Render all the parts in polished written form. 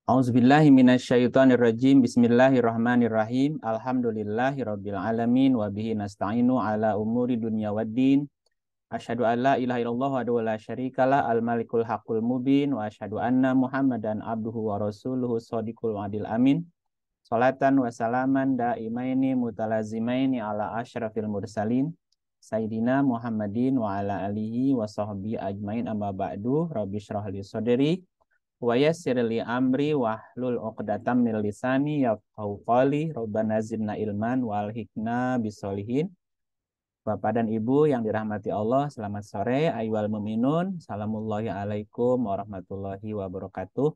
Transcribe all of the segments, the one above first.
A'udzubillahi minasyaitonirrajim. Bismillahirrahmanirrahim. Alhamdulillahirabbil alamin wa bihi nasta'inu ala umuri dunya waddin. Asyhadu an la ilaha illallah wa la syarikalah al-malikul haqqul mubin wa asyhadu anna Muhammadan abduhu wa rasuluhu shadiqul wa'dil amin. Salatan wa salaman daimaini mutalazimaini ala asyrafil mursalin Sayyidina Muhammadin wa ala alihi wa sahbihi ajmain amma ba'du. Rabbi syrah li sadri wa yassir li amri wahlul 'uqdatam min lisani yafqahu qawli. Rabbana zidna ilman wal hikna bisolihin. Bapak dan Ibu yang dirahmati Allah, selamat sore ayyuhal mu'minun. Salamullahi alaikum warahmatullahi wabarakatuh.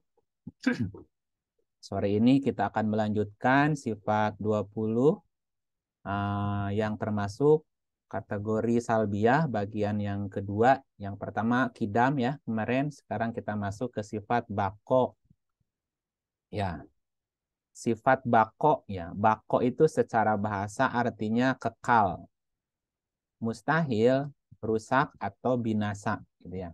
Sore ini kita akan melanjutkan sifat 20 yang termasuk kategori salbiyah bagian yang kedua. Yang pertama kidam ya kemarin, sekarang kita masuk ke sifat bako. Ya, sifat bako ya. Bako itu secara bahasa artinya kekal, mustahil, rusak atau binasa gitu ya.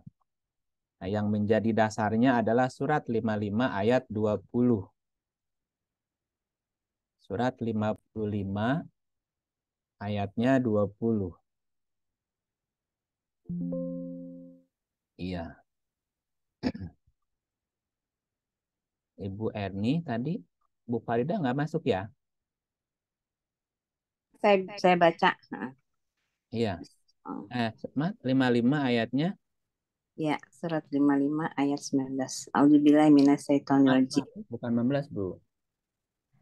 Nah, yang menjadi dasarnya adalah surat 55 ayat 20. Surat 55 ayatnya 20. Iya. Ibu Erni tadi, Bu Farida nggak masuk ya? Saya baca. Iya. Oh, 55 ayatnya. ya, surat 55 ayat 19. A'udzubillahi minasyaitonirrajim. Bukan 16, Bu.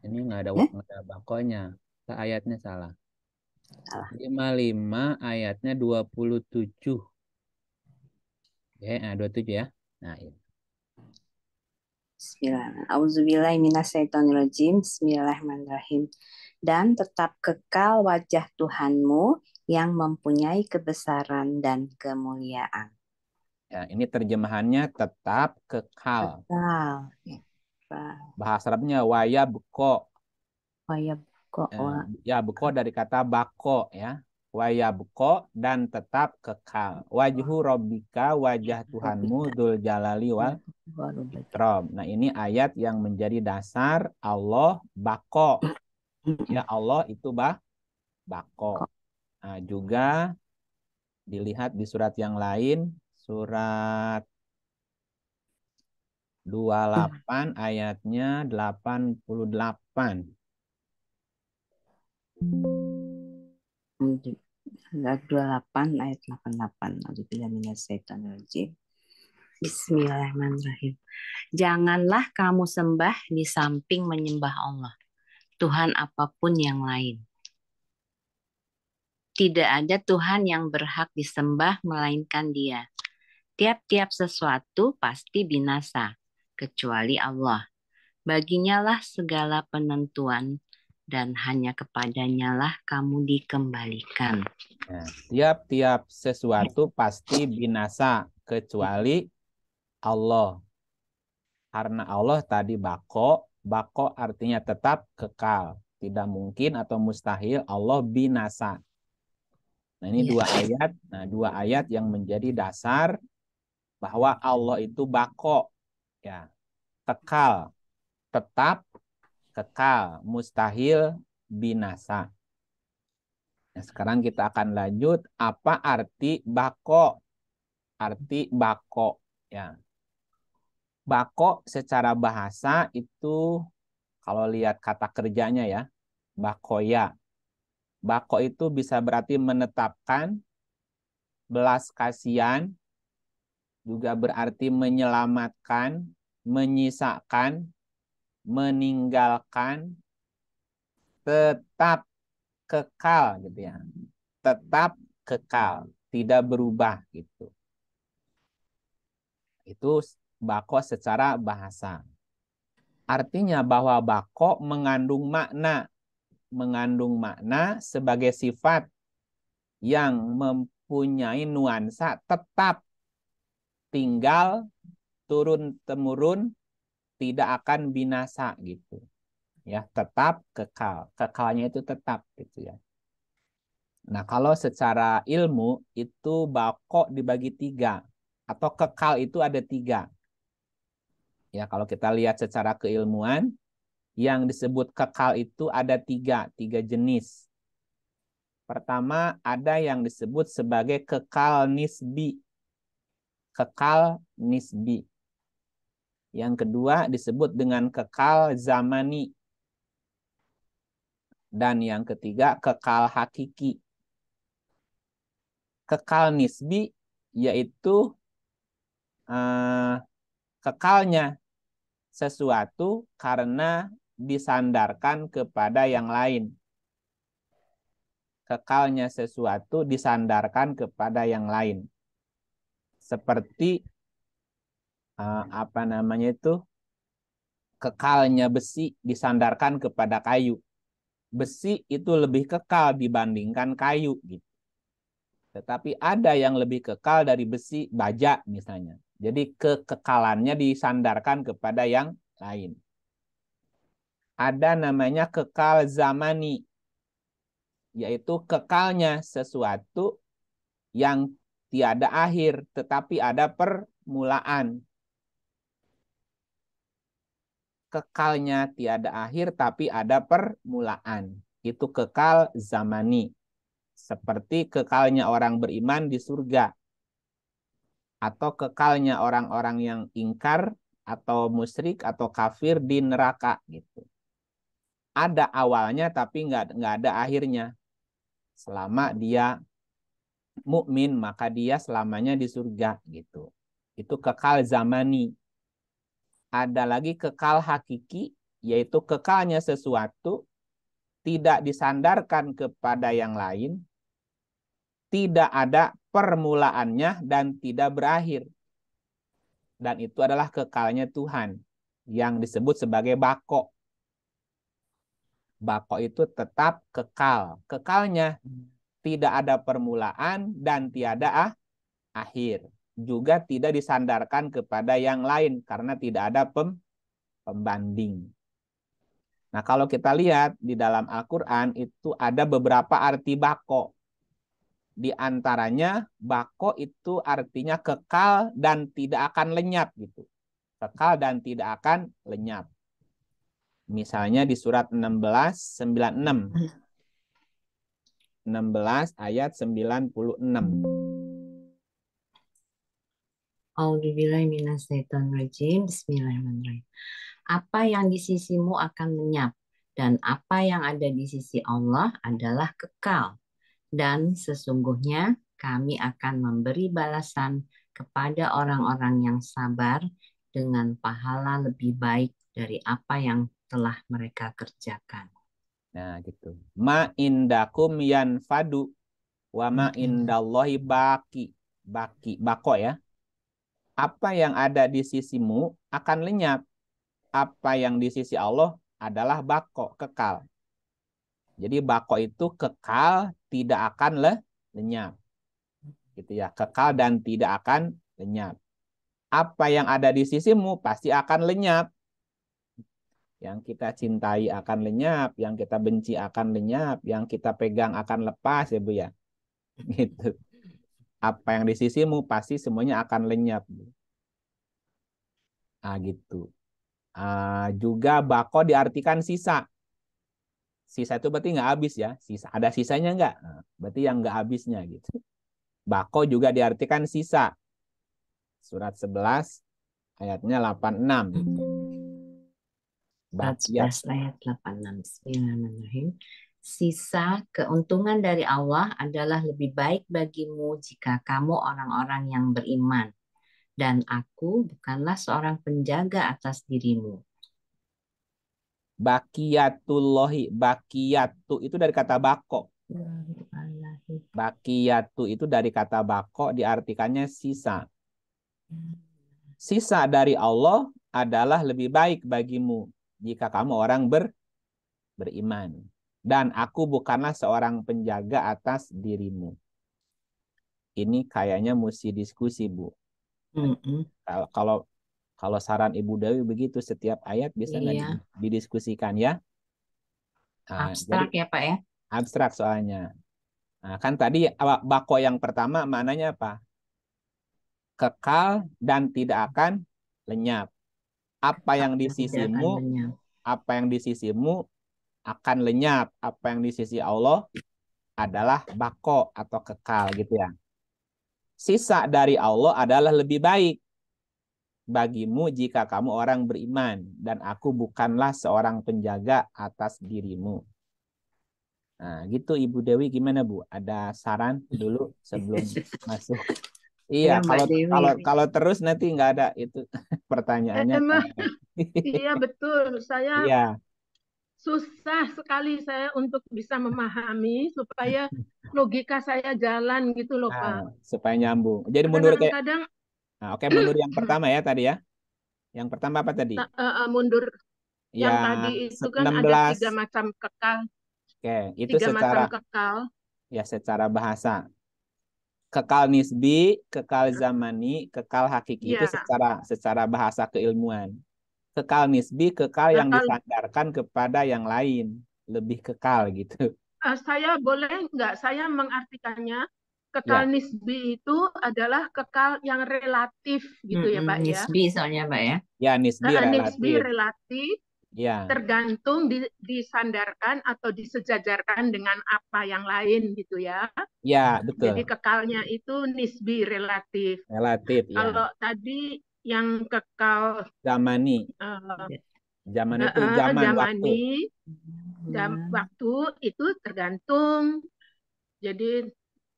Ini nggak Ya, ada bakonya. Ayatnya salah. salah. 55 ayatnya 27. Ya, 27 ya. Nah, iya. Bismillah. A'udzubillahi minasyaitonirrajim. Bismillahirrahmanirrahim. Dan tetap kekal wajah Tuhanmu yang mempunyai kebesaran dan kemuliaan. Ya, ini terjemahannya tetap kekal. Kekal. Bahasa Arabnya waya beko. Waya kok Ya, beko dari kata bako ya. Waya beko dan tetap kekal. Wajhu robbika, wajah Tuhanmu, dzul jalali wal ikram. Nah, ini ayat yang menjadi dasar Allah bako. Ya, Allah itu bako. Nah, juga dilihat di surat yang lain, surat 28 ayatnya 88. Surat 28 ayat 88. A'udzubillahi minasyaitonirrajim. Bismillahirrahmanirrahim. Janganlah kamu sembah di samping menyembah Allah, Tuhan apapun yang lain. Tidak ada Tuhan yang berhak disembah melainkan Dia. Tiap-tiap sesuatu pasti binasa, kecuali Allah. Baginya lah segala penentuan, dan hanya kepadanya lah kamu dikembalikan. Nah, tiap-tiap sesuatu pasti binasa kecuali Allah. Karena Allah tadi bako, bako artinya tetap kekal. Tidak mungkin atau mustahil Allah binasa. Nah, ini dua ayat yang menjadi dasar bahwa Allah itu bako, ya, kekal, tetap kekal, mustahil binasa. Nah, sekarang kita akan lanjut apa arti bako. Arti bako ya. Bako secara bahasa itu kalau lihat kata kerjanya ya, bakoya. Bako itu bisa berarti menetapkan, belas kasihan, juga berarti menyelamatkan, menyisakan, meninggalkan, tetap kekal gitu ya. Tetap kekal, tidak berubah gitu. Itu bako secara bahasa. Artinya bahwa bako mengandung makna sebagai sifat yang mempunyai nuansa tetap, tinggal, turun-temurun, tidak akan binasa gitu. Ya, tetap kekal. Kekalnya itu tetap gitu ya. Nah, kalau secara ilmu itu bako dibagi 3 atau kekal itu ada 3. Ya, kalau kita lihat secara keilmuan, yang disebut kekal itu ada tiga jenis. Pertama, ada yang disebut sebagai kekal nisbi. Kekal nisbi. Yang kedua disebut dengan kekal zamani. Dan yang ketiga, kekal hakiki. Kekal nisbi yaitu kekalnya sesuatu karena disandarkan kepada yang lain. Kekalnya sesuatu disandarkan kepada yang lain. Seperti kekalnya besi disandarkan kepada kayu. Besi itu lebih kekal dibandingkan kayu gitu. Tetapi ada yang lebih kekal dari besi, baja misalnya. Jadi kekekalannya disandarkan kepada yang lain. Ada namanya kekal zamani, yaitu kekalnya sesuatu yang tiada akhir, tetapi ada permulaan. Kekalnya tiada akhir, tapi ada permulaan. Itu kekal zamani. Seperti kekalnya orang beriman di surga. Atau kekalnya orang-orang yang ingkar, atau musyrik, atau kafir di neraka. Gitu. Ada awalnya, tapi nggak ada akhirnya. Selama dia mukmin, maka dia selamanya di surga. Gitu. Itu kekal zamani. Ada lagi kekal hakiki, yaitu kekalnya sesuatu tidak disandarkan kepada yang lain, tidak ada permulaannya dan tidak berakhir. Dan itu adalah kekalnya Tuhan yang disebut sebagai bako. Bako itu tetap kekal. Kekalnya tidak ada permulaan dan tiada akhir. Juga tidak disandarkan kepada yang lain karena tidak ada pembanding. Nah, kalau kita lihat di dalam Al-Quran itu ada beberapa arti bako. Di antaranya bako itu artinya kekal dan tidak akan lenyap gitu. Kekal dan tidak akan lenyap. Misalnya di surat 16:96. 16 ayat 96. Bismillahirrahmanirrahim. Apa yang di sisimu akan lenyap, dan apa yang ada di sisi Allah adalah kekal. Dan sesungguhnya kami akan memberi balasan kepada orang-orang yang sabar dengan pahala lebih baik dari apa yang telah mereka kerjakan. Nah, gitu. Ma indakum yanfadu wa ma indallahi baki. Bako ya. Apa yang ada di sisimu akan lenyap. Apa yang di sisi Allah adalah bako, kekal. Jadi bako itu kekal, tidak akan lenyap. Gitu ya, kekal dan tidak akan lenyap. Apa yang ada di sisimu pasti akan lenyap. Yang kita cintai akan lenyap, yang kita benci akan lenyap, yang kita pegang akan lepas ya Bu ya. Gitu. Apa yang di sisimu pasti semuanya akan lenyap. Ah gitu. Juga bako diartikan sisa. Sisa itu berarti nggak habis ya. Sisa ada sisanya nggak? Nah, berarti yang nggak habisnya gitu. Bako juga diartikan sisa. Surat 11 ayatnya 86. Surat 11 ayat 86. Bismillahirrahmanirrahim. Sisa keuntungan dari Allah adalah lebih baik bagimu jika kamu orang-orang yang beriman. Dan aku bukanlah seorang penjaga atas dirimu. Bakiyatullahi. Bakiyatu itu dari kata bako. Bakiyatu itu dari kata bako diartikannya sisa. Sisa dari Allah adalah lebih baik bagimu jika kamu orang beriman. Dan aku bukanlah seorang penjaga atas dirimu. Ini kayaknya mesti diskusi, Bu. Kalau saran Ibu Dewi begitu, setiap ayat bisa nggak didiskusikan ya? Abstrak jadi, ya Pak ya? Abstrak soalnya. Nah, kan tadi bako yang pertama maknanya apa? Kekal dan tidak akan lenyap. Apa yang di Tidak akan sisimu, lenyap. apa yang di sisimu akan lenyap. Apa yang di sisi Allah adalah bako atau kekal gitu ya. Sisa dari Allah adalah lebih baik bagimu jika kamu orang beriman dan aku bukanlah seorang penjaga atas dirimu. Nah, gitu Ibu Dewi gimana Bu? Ada saran dulu sebelum masuk? Iya, Ya, Mbak kalau Dewi. kalau kalau terus nanti nggak ada itu pertanyaannya Emang kayak iya betul. Saya iya. susah sekali saya untuk bisa memahami supaya logika saya jalan gitu loh Nah, Pak. supaya nyambung. Jadi Karena mundur kayak kadang-kadang nah, oke mundur yang pertama ya tadi ya. Yang pertama apa tadi? mundur yang Yang tadi itu kan ada 16. tiga macam kekal, Oke, itu tiga secara macam kekal. ya secara bahasa. Kekal nisbi, kekal zamani, kekal hakiki itu Ya, secara bahasa keilmuan. Kekal nisbi, kekal nah yang kalau disandarkan kepada yang lain, lebih kekal gitu. saya boleh nggak saya mengartikannya kekal Ya, nisbi itu adalah kekal yang relatif gitu ya Pak ya. Nisbi soalnya, Mbak ya. ya nisbi Nisbi relatif. relatif Ya, tergantung disandarkan atau disejajarkan dengan apa yang lain gitu ya. ya Jadi betul. kekalnya itu nisbi relatif. Relatif ya. Kalau tadi yang kekal Zamani, uh, zaman itu zaman waktu. zamani, Ya. waktu itu tergantung. Jadi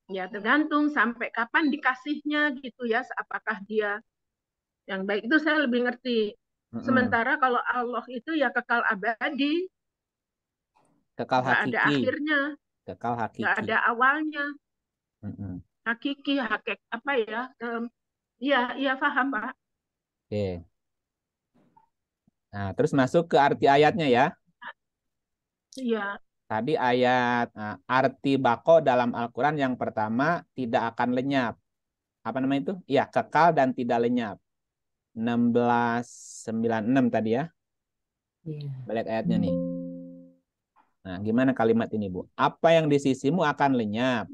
ya tergantung sampai kapan dikasihnya gitu ya. Apakah dia yang baik itu saya lebih ngerti. Mm-mm. Sementara kalau Allah itu ya kekal abadi, Kekal nggak ada hakiki, akhirnya, kekal nggak hakiki. ada awalnya. Mm-mm. Hakiki, hakik apa ya? Iya, iya paham Pak. Oke. Nah, terus masuk ke arti ayatnya ya. Iya, Tadi ayat arti bako dalam Al-Quran yang pertama tidak akan lenyap. Apa namanya itu? Ya, kekal dan tidak lenyap. 1696 tadi ya. Iya. Balik ayatnya nih. Nah, gimana kalimat ini, Bu? Apa yang di sisimu akan lenyap.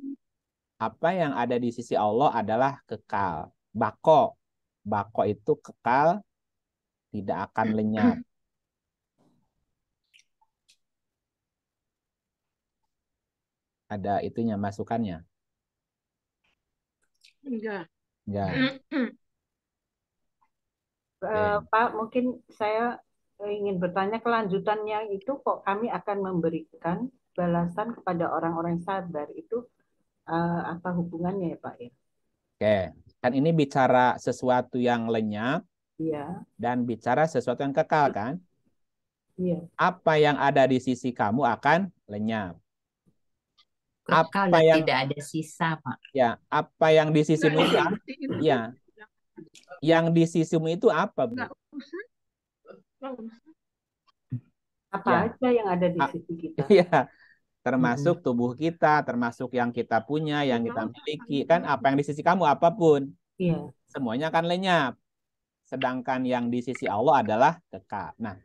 Apa yang ada di sisi Allah adalah kekal. Bako. Bako itu kekal, tidak akan lenyap. Ada itunya, masukannya. enggak. Ya, oke. Pak, mungkin saya ingin bertanya kelanjutannya itu kok kami akan memberikan balasan kepada orang-orang sabar itu apa hubungannya ya Pak ya? Oke. Kan ini bicara sesuatu yang lenyap Iya, dan bicara sesuatu yang kekal kan? iya. Apa yang ada di sisi kamu akan lenyap. Kekal Apa dan yang tidak ada sisa, Pak. ya, apa yang di sisimu itu Enggak, ya, yang di sisimu itu apa, Bu? enggak usah. Enggak usah. Apa Ya, aja yang ada di a- sisi kita? iya, termasuk tubuh kita, termasuk yang kita punya, yang kita miliki. Kan apa yang di sisi kamu apapun, Iya. semuanya akan lenyap. Sedangkan yang di sisi Allah adalah kekal. Nah,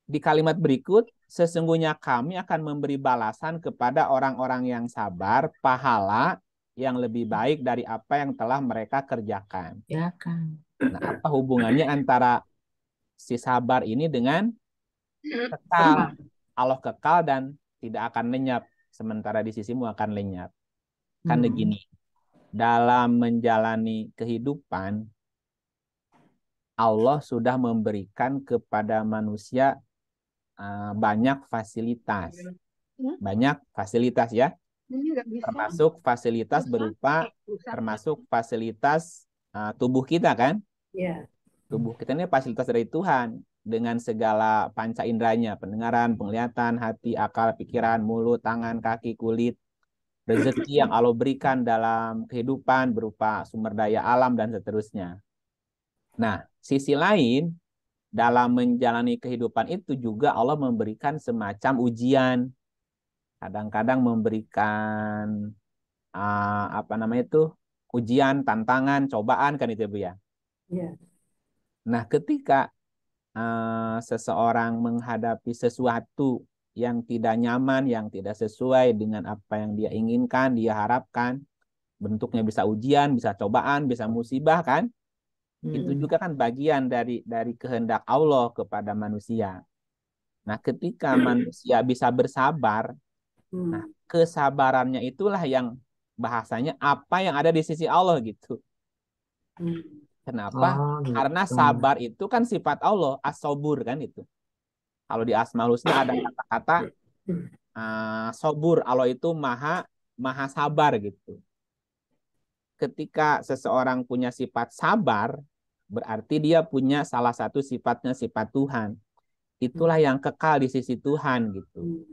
di kalimat berikut, sesungguhnya kami akan memberi balasan kepada orang-orang yang sabar, pahala yang lebih baik dari apa yang telah mereka kerjakan. Ya kan. Nah, apa hubungannya antara si sabar ini dengan kekal? Kekal. Allah kekal dan tidak akan lenyap, sementara di sisimu akan lenyap. Kan begini, dalam menjalani kehidupan, Allah sudah memberikan kepada manusia banyak fasilitas. Banyak fasilitas ya, Ini enggak bisa. termasuk fasilitas berupa termasuk fasilitas tubuh kita kan. Iya. Tubuh kita ini fasilitas dari Tuhan dengan segala panca inderanya, pendengaran, penglihatan, hati, akal, pikiran, mulut, tangan, kaki, kulit, rezeki yang Allah berikan dalam kehidupan berupa sumber daya alam dan seterusnya. Nah, sisi lain dalam menjalani kehidupan itu juga Allah memberikan semacam ujian. Kadang-kadang memberikan apa namanya itu ujian, tantangan, cobaan kan itu Bu ya. Iya. Nah, ketika seseorang menghadapi sesuatu yang tidak nyaman, yang tidak sesuai dengan apa yang dia inginkan, dia harapkan, bentuknya bisa ujian, bisa cobaan, bisa musibah kan? Itu juga kan bagian dari kehendak Allah kepada manusia. Nah, ketika manusia bisa bersabar, nah kesabarannya itulah yang bahasanya apa yang ada di sisi Allah gitu. Kenapa? Oh, Karena gitu. sabar itu kan sifat Allah, as-sabur kan itu. Kalau di Asmaul Husna ada kata-kata sobur, Allah itu maha sabar gitu. Ketika seseorang punya sifat sabar, berarti dia punya salah satu sifatnya sifat Tuhan. Itulah yang kekal di sisi Tuhan gitu.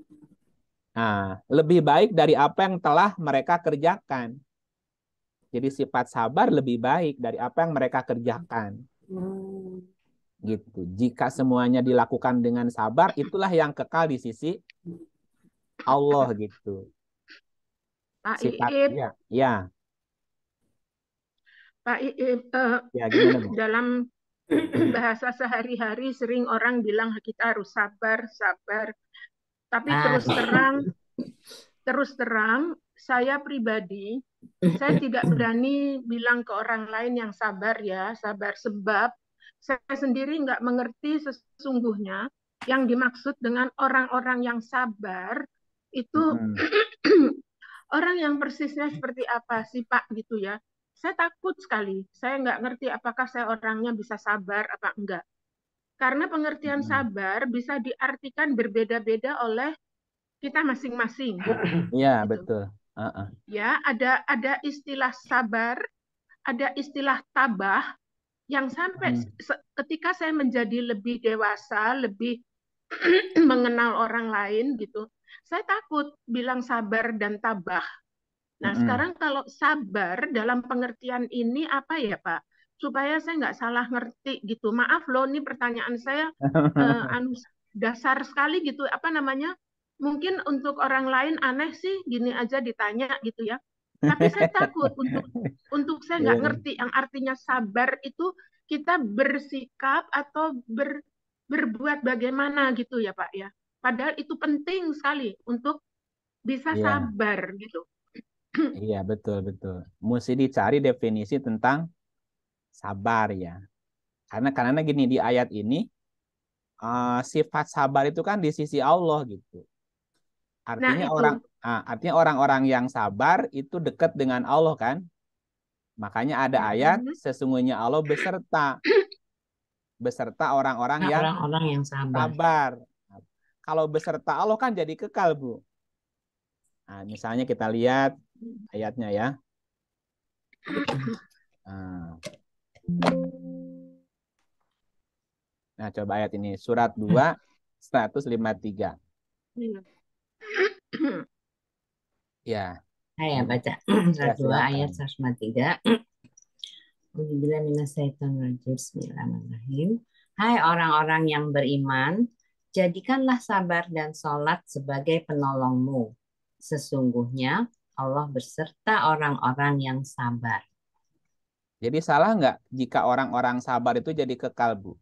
Nah, lebih baik dari apa yang telah mereka kerjakan. Jadi sifat sabar lebih baik dari apa yang mereka kerjakan. Gitu. Jika semuanya dilakukan dengan sabar, itulah yang kekal di sisi Allah gitu. Pak Sifat Iip, ya, Pak Iip, ya gimana Bu? dalam bahasa sehari-hari sering orang bilang kita harus sabar, sabar. Tapi terus terang, saya pribadi, saya tidak berani bilang ke orang lain yang sabar ya, sabar sebab saya sendiri nggak mengerti sesungguhnya yang dimaksud dengan orang-orang yang sabar itu orang yang persisnya seperti apa sih Pak gitu ya. Saya takut sekali, saya nggak ngerti apakah saya orangnya bisa sabar apa enggak. Karena pengertian sabar bisa diartikan berbeda-beda oleh kita masing-masing. Iya, Gitu. betul. Ya, ada istilah sabar, ada istilah tabah yang sampai ketika saya menjadi lebih dewasa, lebih mengenal orang lain gitu, saya takut bilang sabar dan tabah. Nah, sekarang kalau sabar dalam pengertian ini apa ya, Pak? Supaya saya nggak salah ngerti gitu. Maaf loh, ini pertanyaan saya dasar sekali gitu. Apa namanya? Mungkin untuk orang lain aneh sih, gini aja ditanya gitu ya. Tapi saya takut untuk saya nggak ngerti yang artinya sabar itu kita bersikap atau berbuat bagaimana gitu ya, Pak ya. Padahal itu penting sekali untuk bisa sabar gitu. Iya, betul. Mesti dicari definisi tentang sabar ya. Karena gini di ayat ini sifat sabar itu kan di sisi Allah gitu. Artinya artinya orang-orang yang sabar itu dekat dengan Allah kan. Makanya ada ayat sesungguhnya Allah beserta orang-orang yang sabar. Kalau beserta Allah kan jadi kekal, Bu. Nah, misalnya kita lihat ayatnya ya. Nah, coba ayat ini. Surat 2, 153. Ya. Saya baca. Surat 2 ayat 153. Bismillahirrahmanirrahim. Hai orang-orang yang beriman, jadikanlah sabar dan sholat sebagai penolongmu. Sesungguhnya Allah beserta orang-orang yang sabar. Jadi salah nggak jika orang-orang sabar itu jadi kekal, Bu?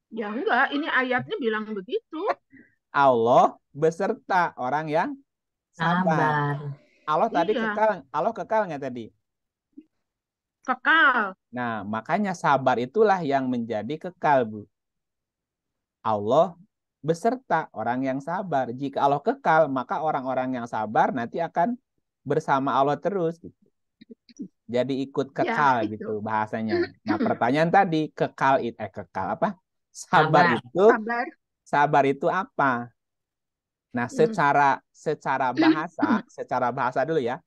Ya enggak, ini ayatnya bilang begitu. Allah beserta orang yang sabar. Allah tadi kekal, Allah kekal nggak tadi? Kekal. Nah, makanya sabar itulah yang menjadi kekal, Bu. Allah beserta orang yang sabar. Jika Allah kekal, maka orang-orang yang sabar nanti akan bersama Allah terus. Gitu. Jadi ikut kekal gitu bahasanya. Nah, pertanyaan tadi kekal apa? Sabar itu apa? Nah, secara bahasa dulu ya.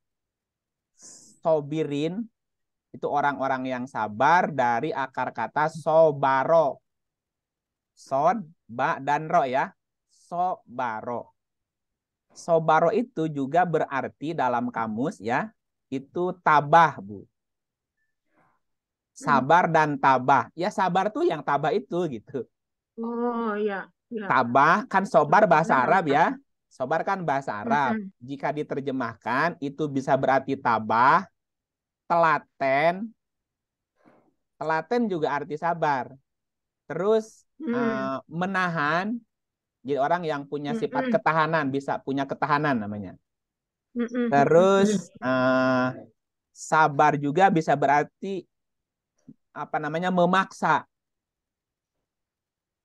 Sobirin itu orang-orang yang sabar dari akar kata sobaro. Sod, ba, dan ro ya. Sobaro. Sobaro itu juga berarti dalam kamus ya. Itu tabah, Bu. Sabar dan tabah. Ya sabar tuh yang tabah itu gitu. Oh iya. Tabah kan sobar bahasa Arab ya. Sobar kan bahasa Arab. Jika diterjemahkan itu bisa berarti tabah, telaten. Telaten juga arti sabar. Terus menahan. Jadi orang yang punya sifat ketahanan, bisa punya ketahanan namanya. Terus sabar juga bisa berarti memaksa.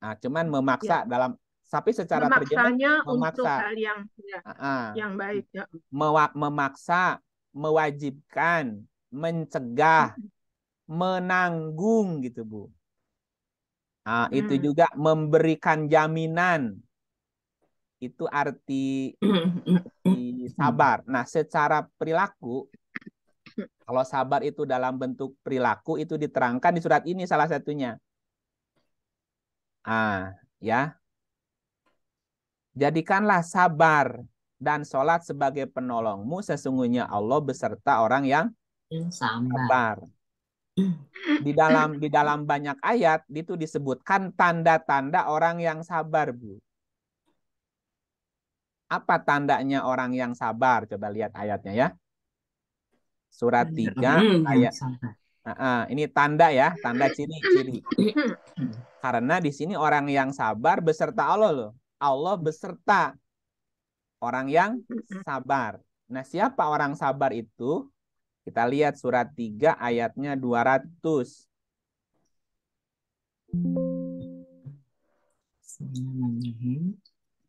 Nah, cuman memaksa Ya. tapi secara terjemah Memaksanya untuk memaksa. hal yang yang baik ya. Memaksa, mewajibkan, mencegah, menanggung gitu, Bu. Nah, itu juga memberikan jaminan. Itu arti sabar. Nah, secara perilaku, kalau sabar itu dalam bentuk perilaku itu diterangkan di surat ini salah satunya. Ya. Jadikanlah sabar dan sholat sebagai penolongmu, sesungguhnya Allah beserta orang yang sabar. Di dalam banyak ayat itu disebutkan tanda-tanda orang yang sabar, Bu. Apa tandanya orang yang sabar? Coba lihat ayatnya ya. Surat 3 ayat. Ini tanda ya, tanda ciri-ciri. Karena di sini orang yang sabar beserta Allah loh. Allah beserta orang yang sabar. Nah, siapa orang sabar itu? Kita lihat surat 3 ayatnya 200.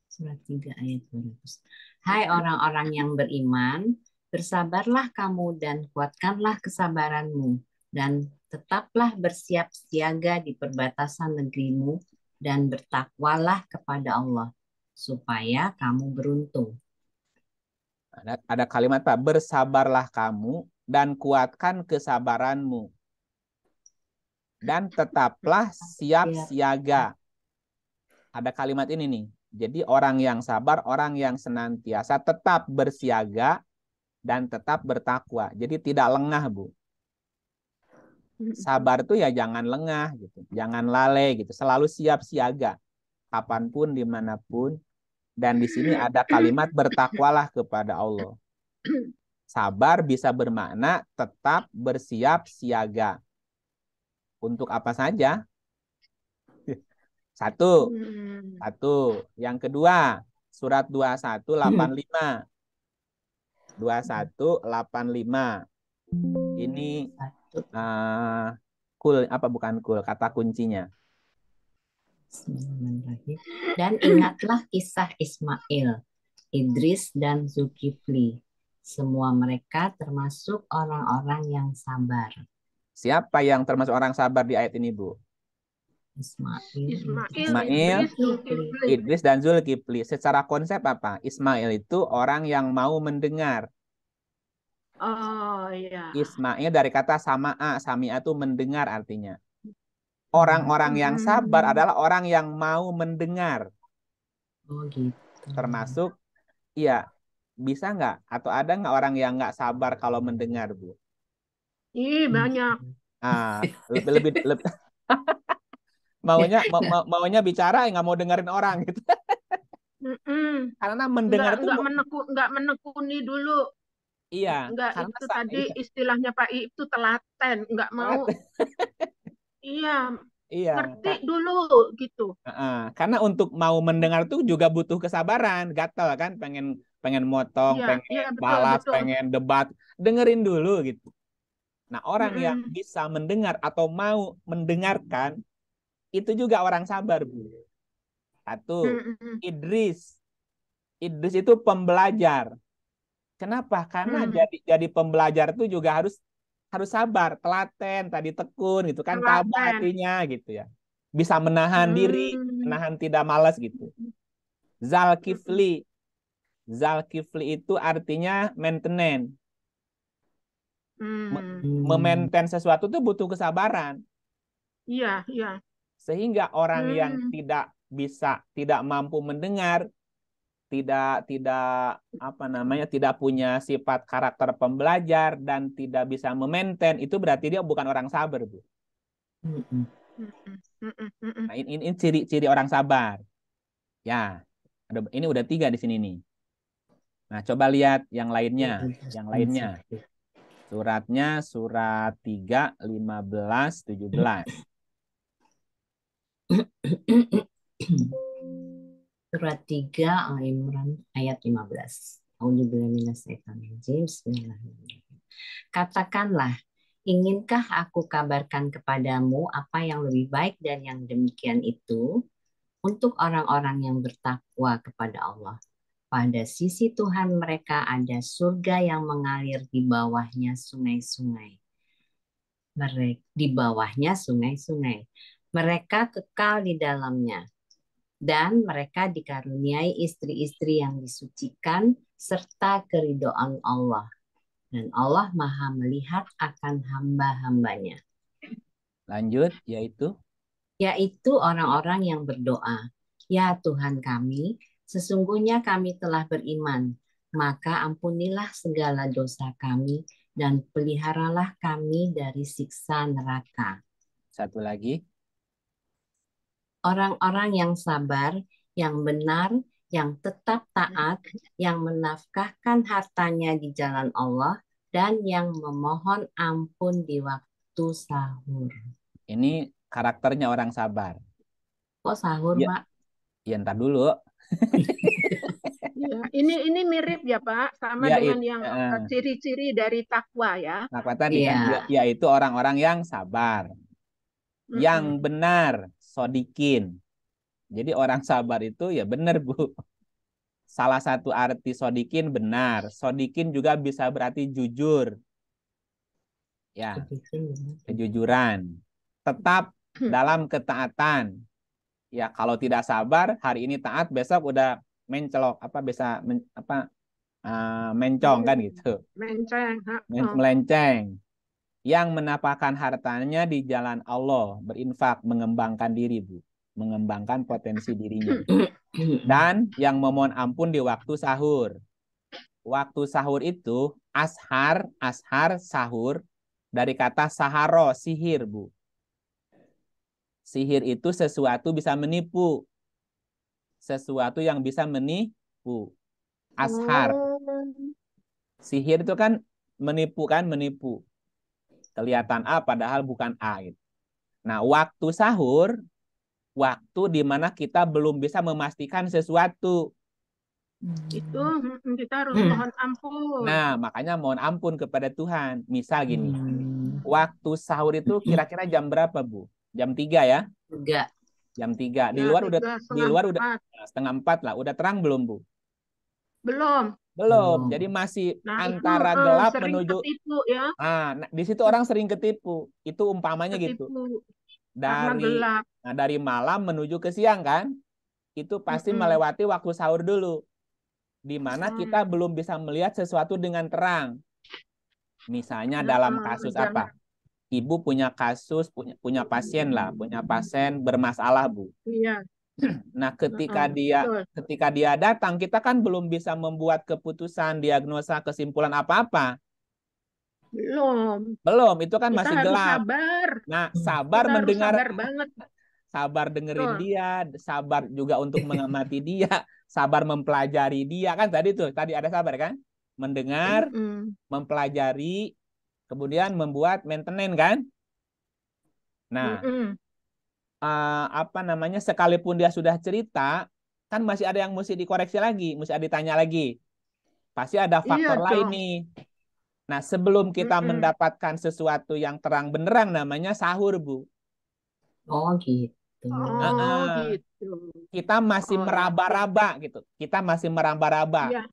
Surat 3 ayat 200. Hai orang-orang yang beriman, bersabarlah kamu dan kuatkanlah kesabaranmu, dan tetaplah bersiap siaga di perbatasan negerimu, dan bertakwalah kepada Allah, supaya kamu beruntung. Ada kalimat Pak, bersabarlah kamu dan kuatkan kesabaranmu, dan tetaplah siap siaga. Ada kalimat ini nih. Jadi orang yang sabar, orang yang senantiasa tetap bersiaga dan tetap bertakwa. Jadi tidak lengah, Bu. Sabar itu ya jangan lengah gitu, jangan lalai gitu, selalu siap siaga kapanpun dimanapun. Dan di sini ada kalimat bertakwalah kepada Allah. Sabar bisa bermakna tetap bersiap siaga. Untuk apa saja? Satu. Yang kedua, surat 2185. 2185. Ini kata kuncinya. Dan ingatlah kisah Ismail, Idris, dan Zulkifli. Semua mereka termasuk orang-orang yang sabar. Siapa yang termasuk orang sabar di ayat ini, Bu? Ismail, Idris, dan Zulkifli. Secara konsep apa? Ismail itu orang yang mau mendengar. Oh iya. Ismail dari kata sama'a. Sami'a itu mendengar artinya. Orang-orang yang sabar adalah orang yang mau mendengar. Oh gitu. Termasuk, iya, bisa nggak? Atau ada nggak orang yang nggak sabar kalau mendengar, Bu? Banyak. Lebih maunya bicara, nggak mau dengerin orang gitu. Karena mendengar itu nggak menekuni dulu. Iya. Nggak, itu tadi istilahnya Pak I itu telaten, nggak mau. Iya. Ngerti dulu gitu. Karena untuk mau mendengar tuh juga butuh kesabaran, gatel kan, pengen motong, pengen balas, pengen debat, dengerin dulu gitu. Nah, orang yang bisa mendengar atau mau mendengarkan itu juga orang sabar, Bu. Satu, Idris itu pembelajar. Kenapa? Karena jadi pembelajar itu juga harus sabar, telaten, tadi tekun gitu kan, tabah hatinya gitu ya. Bisa menahan diri, menahan tidak malas gitu. Zulkifli itu artinya maintenance. Memaintain sesuatu itu butuh kesabaran. Iya, iya. Sehingga orang yang tidak mampu mendengar, tidak punya sifat karakter pembelajar dan tidak bisa memaintain, itu berarti dia bukan orang sabar, Bu. Nah, ini ciri-ciri orang sabar. Ya, ini udah 3 di sini nih. Nah, coba lihat yang lainnya. Suratnya surat 3, 15, 17. Surat 3 Al-Imran ayat 15. Bismillahirrahmanirrahim. Katakanlah, Inginkah aku kabarkan kepadamu apa yang lebih baik dari yang demikian itu untuk orang-orang yang bertakwa kepada Allah? Pada sisi Tuhan mereka ada surga yang mengalir di bawahnya sungai-sungai. Di bawahnya sungai-sungai. Mereka kekal di dalamnya. Dan mereka dikaruniai istri-istri yang disucikan serta keridhaan Allah. Dan Allah Maha melihat akan hamba-hambanya. Lanjut, yaitu Yaitu orang-orang yang berdoa. Ya Tuhan kami, sesungguhnya kami telah beriman. Maka ampunilah segala dosa kami dan peliharalah kami dari siksa neraka. satu lagi. Orang-orang yang sabar, yang benar, yang tetap taat, yang menafkahkan hartanya di jalan Allah, dan yang memohon ampun di waktu sahur. Ini karakternya orang sabar. Kok sahur, Ya, Pak? ya ntar dulu. Ya, ini mirip ya Pak, sama Ya, dengan yang eh, ciri-ciri dari takwa ya. nah, tadi kan, Iya. yaitu orang-orang yang sabar, yang benar, sodikin. Jadi orang sabar itu ya benar, Bu. Salah satu arti sodikin benar. Sodikin juga bisa berarti jujur. Ya, kejujuran. Tetap dalam ketaatan. Ya, kalau tidak sabar, hari ini taat, besok udah mencelok, mencong kan gitu. Menceng. Melenceng. Yang menapakkan hartanya di jalan Allah, berinfak, mengembangkan diri, Bu. Mengembangkan potensi dirinya. Dan yang memohon ampun di waktu sahur. Waktu sahur itu ashar sahur dari kata saharo, sihir, Bu. Sihir itu sesuatu bisa menipu. Sesuatu yang bisa menipu. Ashar. Sihir itu kan menipu kan, menipu. Kelihatan A padahal bukan A gitu. Nah, waktu sahur waktu di mana kita belum bisa memastikan sesuatu. Itu kita harus mohon ampun. Nah, makanya mohon ampun kepada Tuhan. Misal gini, waktu sahur itu kira-kira jam berapa, Bu? Jam 3 ya? Enggak. Jam 3. Di Ya, luar 3, udah setengah 4 lah. Udah terang belum, Bu? Belum. Belum. Jadi masih antara itu, gelap sering menuju ketipu ya. Nah, di situ orang sering ketipu. Itu umpamanya gitu. Karena gelap. Dari malam menuju ke siang kan? Itu pasti melewati waktu sahur dulu. Di mana kita belum bisa melihat sesuatu dengan terang. Misalnya dalam kasus apa? Ibu punya kasus, punya pasien lah, punya pasien bermasalah, Bu. Iya. Nah, ketika dia datang, kita kan belum bisa membuat keputusan, diagnosa, kesimpulan apa-apa. Belum, itu kan kita masih harus gelap. Sabar. Nah, sabar kita mendengar, harus sabar banget. Sabar dengerin dia, sabar juga untuk mengamati dia, sabar mempelajari dia kan tadi ada sabar kan? Mendengar, mempelajari, kemudian membuat maintenance kan? Nah, sekalipun dia sudah cerita, kan masih ada yang mesti dikoreksi lagi, mesti ada ditanya lagi. Pasti ada faktor lain nih. Nah, sebelum kita mendapatkan sesuatu yang terang benderang namanya sahur, Bu. Oh, gitu. Gitu. Kita masih meraba-raba gitu. Kita masih meraba-raba. Iya.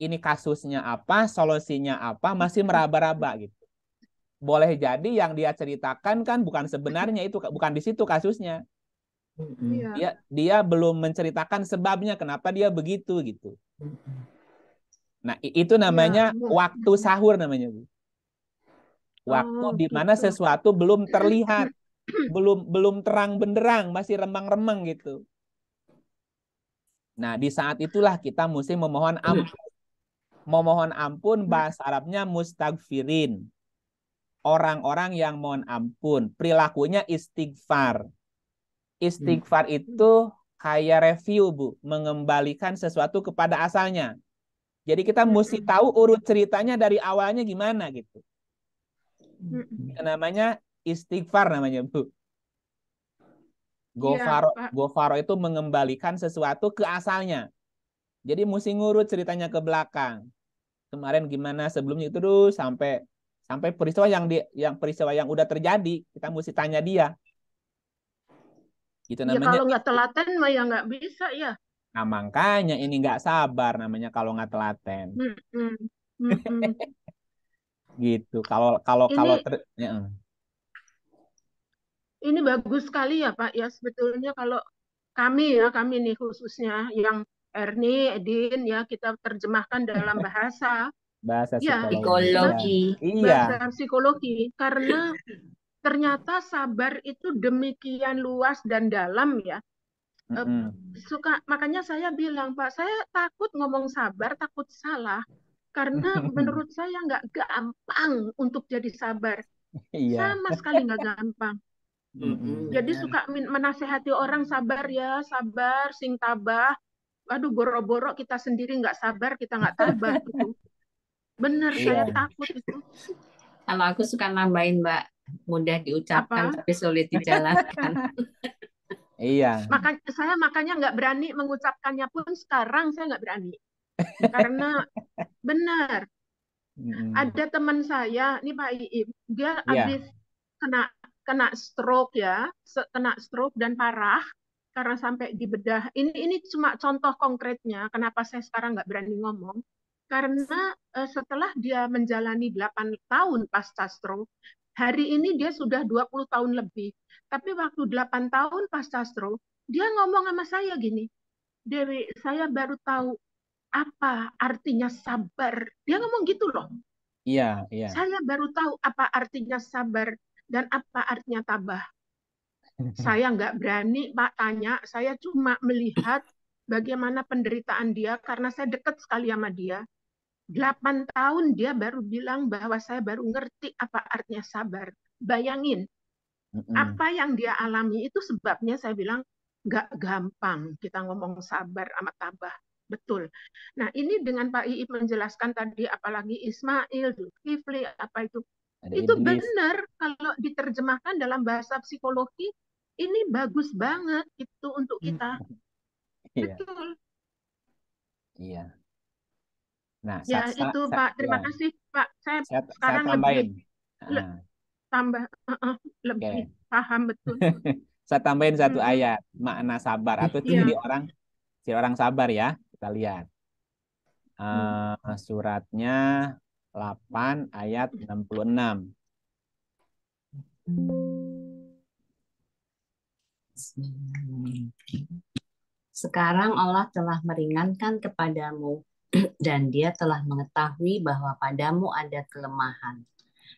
Ini kasusnya apa, solusinya apa, masih meraba-raba gitu. Boleh jadi yang dia ceritakan kan bukan sebenarnya itu, bukan di situ kasusnya. Dia belum menceritakan sebabnya kenapa dia begitu gitu. Nah, itu namanya waktu sahur namanya, Bu. Waktu di mana sesuatu belum terlihat, belum terang benderang, masih remang-remang gitu. Nah, di saat itulah kita mesti memohon ampun. Memohon ampun bahasa Arabnya mustaghfirin. Orang-orang yang mohon ampun. Perilakunya istighfar. Istighfar itu kayak review, Bu. Mengembalikan sesuatu kepada asalnya. Jadi kita mesti tahu urut ceritanya dari awalnya gimana gitu. Namanya istighfar namanya, Bu. Gofaro itu mengembalikan sesuatu ke asalnya. Jadi mesti ngurut ceritanya ke belakang. Kemarin gimana sebelumnya itu terus sampai Sampai peristiwa yang udah terjadi, kita mesti tanya dia. Itu Ya namanya. kalau nggak telaten mah ya nggak bisa ya. Nah, makanya ini nggak sabar namanya kalau nggak telaten. Mm-mm. Mm-mm. Gitu. Kalau Ini ini bagus sekali ya Pak ya, sebetulnya kalau kami nih khususnya yang Erni, Edin ya, kita terjemahkan dalam bahasa bahasa ya, psikologi. Ya. Psikologi. Iya. bahasa psikologi, karena ternyata sabar itu demikian luas dan dalam ya. Mm-mm. Makanya saya bilang, Pak, saya takut ngomong sabar, takut salah, karena menurut saya nggak gampang untuk jadi sabar, Iya. sama sekali nggak gampang. Mm-mm. Jadi suka menasehati orang sabar ya, sabar, sing tabah. Aduh, boro-boro kita sendiri nggak sabar, kita nggak tabah gitu. Bener, saya Iya. takut itu. Kalau aku suka nambahin, Mbak, mudah diucapkan Apa? tapi sulit dijalankan. Iya. Makanya nggak berani mengucapkannya pun sekarang saya nggak berani. Karena benar, Mm-mm. ada teman saya, ini Pak Iim, dia Iya. habis kena kena stroke ya, kena stroke dan parah karena sampai di bedah. Ini cuma contoh konkretnya kenapa saya sekarang nggak berani ngomong. Karena setelah dia menjalani 8 tahun pasca stroke, hari ini dia sudah 20 tahun lebih. Tapi waktu 8 tahun pasca stroke, dia ngomong sama saya gini, Dewi, saya baru tahu apa artinya sabar. Dia ngomong gitu loh. Iya. Iya. Saya baru tahu apa artinya sabar dan apa artinya tabah. Saya nggak berani, Pak, tanya. Saya cuma melihat bagaimana penderitaan dia karena saya dekat sekali sama dia. 8 tahun dia baru bilang bahwa saya baru ngerti apa artinya sabar. Bayangin, Mm-mm. apa yang dia alami itu sebabnya saya bilang nggak gampang kita ngomong sabar sama tabah. Betul. Nah, ini dengan Pak Iip menjelaskan tadi, apalagi Ismail, Zulkifli, apa Ada itu Idris. benar kalau diterjemahkan dalam bahasa psikologi, ini bagus banget itu untuk kita. Iya. Betul. Iya. Nah, Ya, itu Pak. Terima ya, kasih, Pak. Saya saya sekarang tambahin. lebih Nah, tambah lebih oke. paham betul. Saya tambahin satu Mm-mm. ayat makna sabar atau Iya. jadi orang sabar ya. Kita lihat. Mm. Suratnya 8 ayat 66. Sekarang Allah telah meringankan kepadamu dan Dia telah mengetahui bahwa padamu ada kelemahan.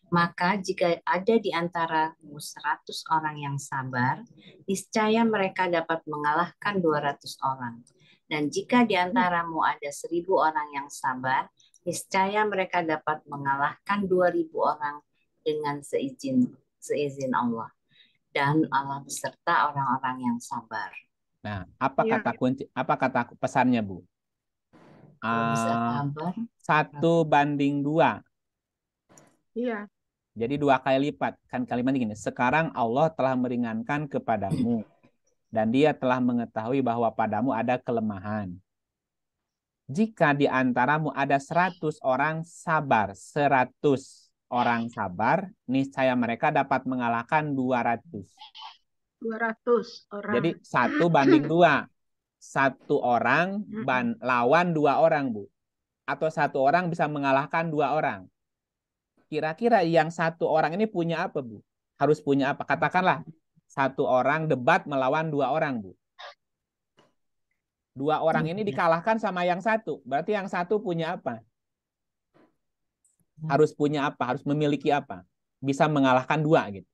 Maka jika ada di antaramu 100 orang yang sabar, niscaya mereka dapat mengalahkan 200 orang. Dan jika di antaramu ada 1.000 orang yang sabar, niscaya mereka dapat mengalahkan 2.000 orang dengan seizin Allah. Dan Allah beserta orang-orang yang sabar. Nah, apa Iya. kata kunci? Apa kata pesannya, Bu? Kalau bisa sabar. 1:2. Iya. Jadi 2 kali lipat. Kan kalimatnya gini. Sekarang Allah telah meringankan kepadamu. Dan Dia telah mengetahui bahwa padamu ada kelemahan. Jika di antaramu ada 100 orang sabar, 100 orang sabar, niscaya mereka dapat mengalahkan 200. 200 orang. Jadi 1:2. 1 orang lawan 2 orang, Bu. Atau 1 orang bisa mengalahkan 2 orang. Kira-kira yang 1 orang ini punya apa, Bu? Harus punya apa? Katakanlah 1 orang debat melawan 2 orang, Bu. 2 orang ini dikalahkan sama yang 1. Berarti yang 1 punya apa? Harus punya apa? Harus memiliki apa? Bisa mengalahkan 2 gitu.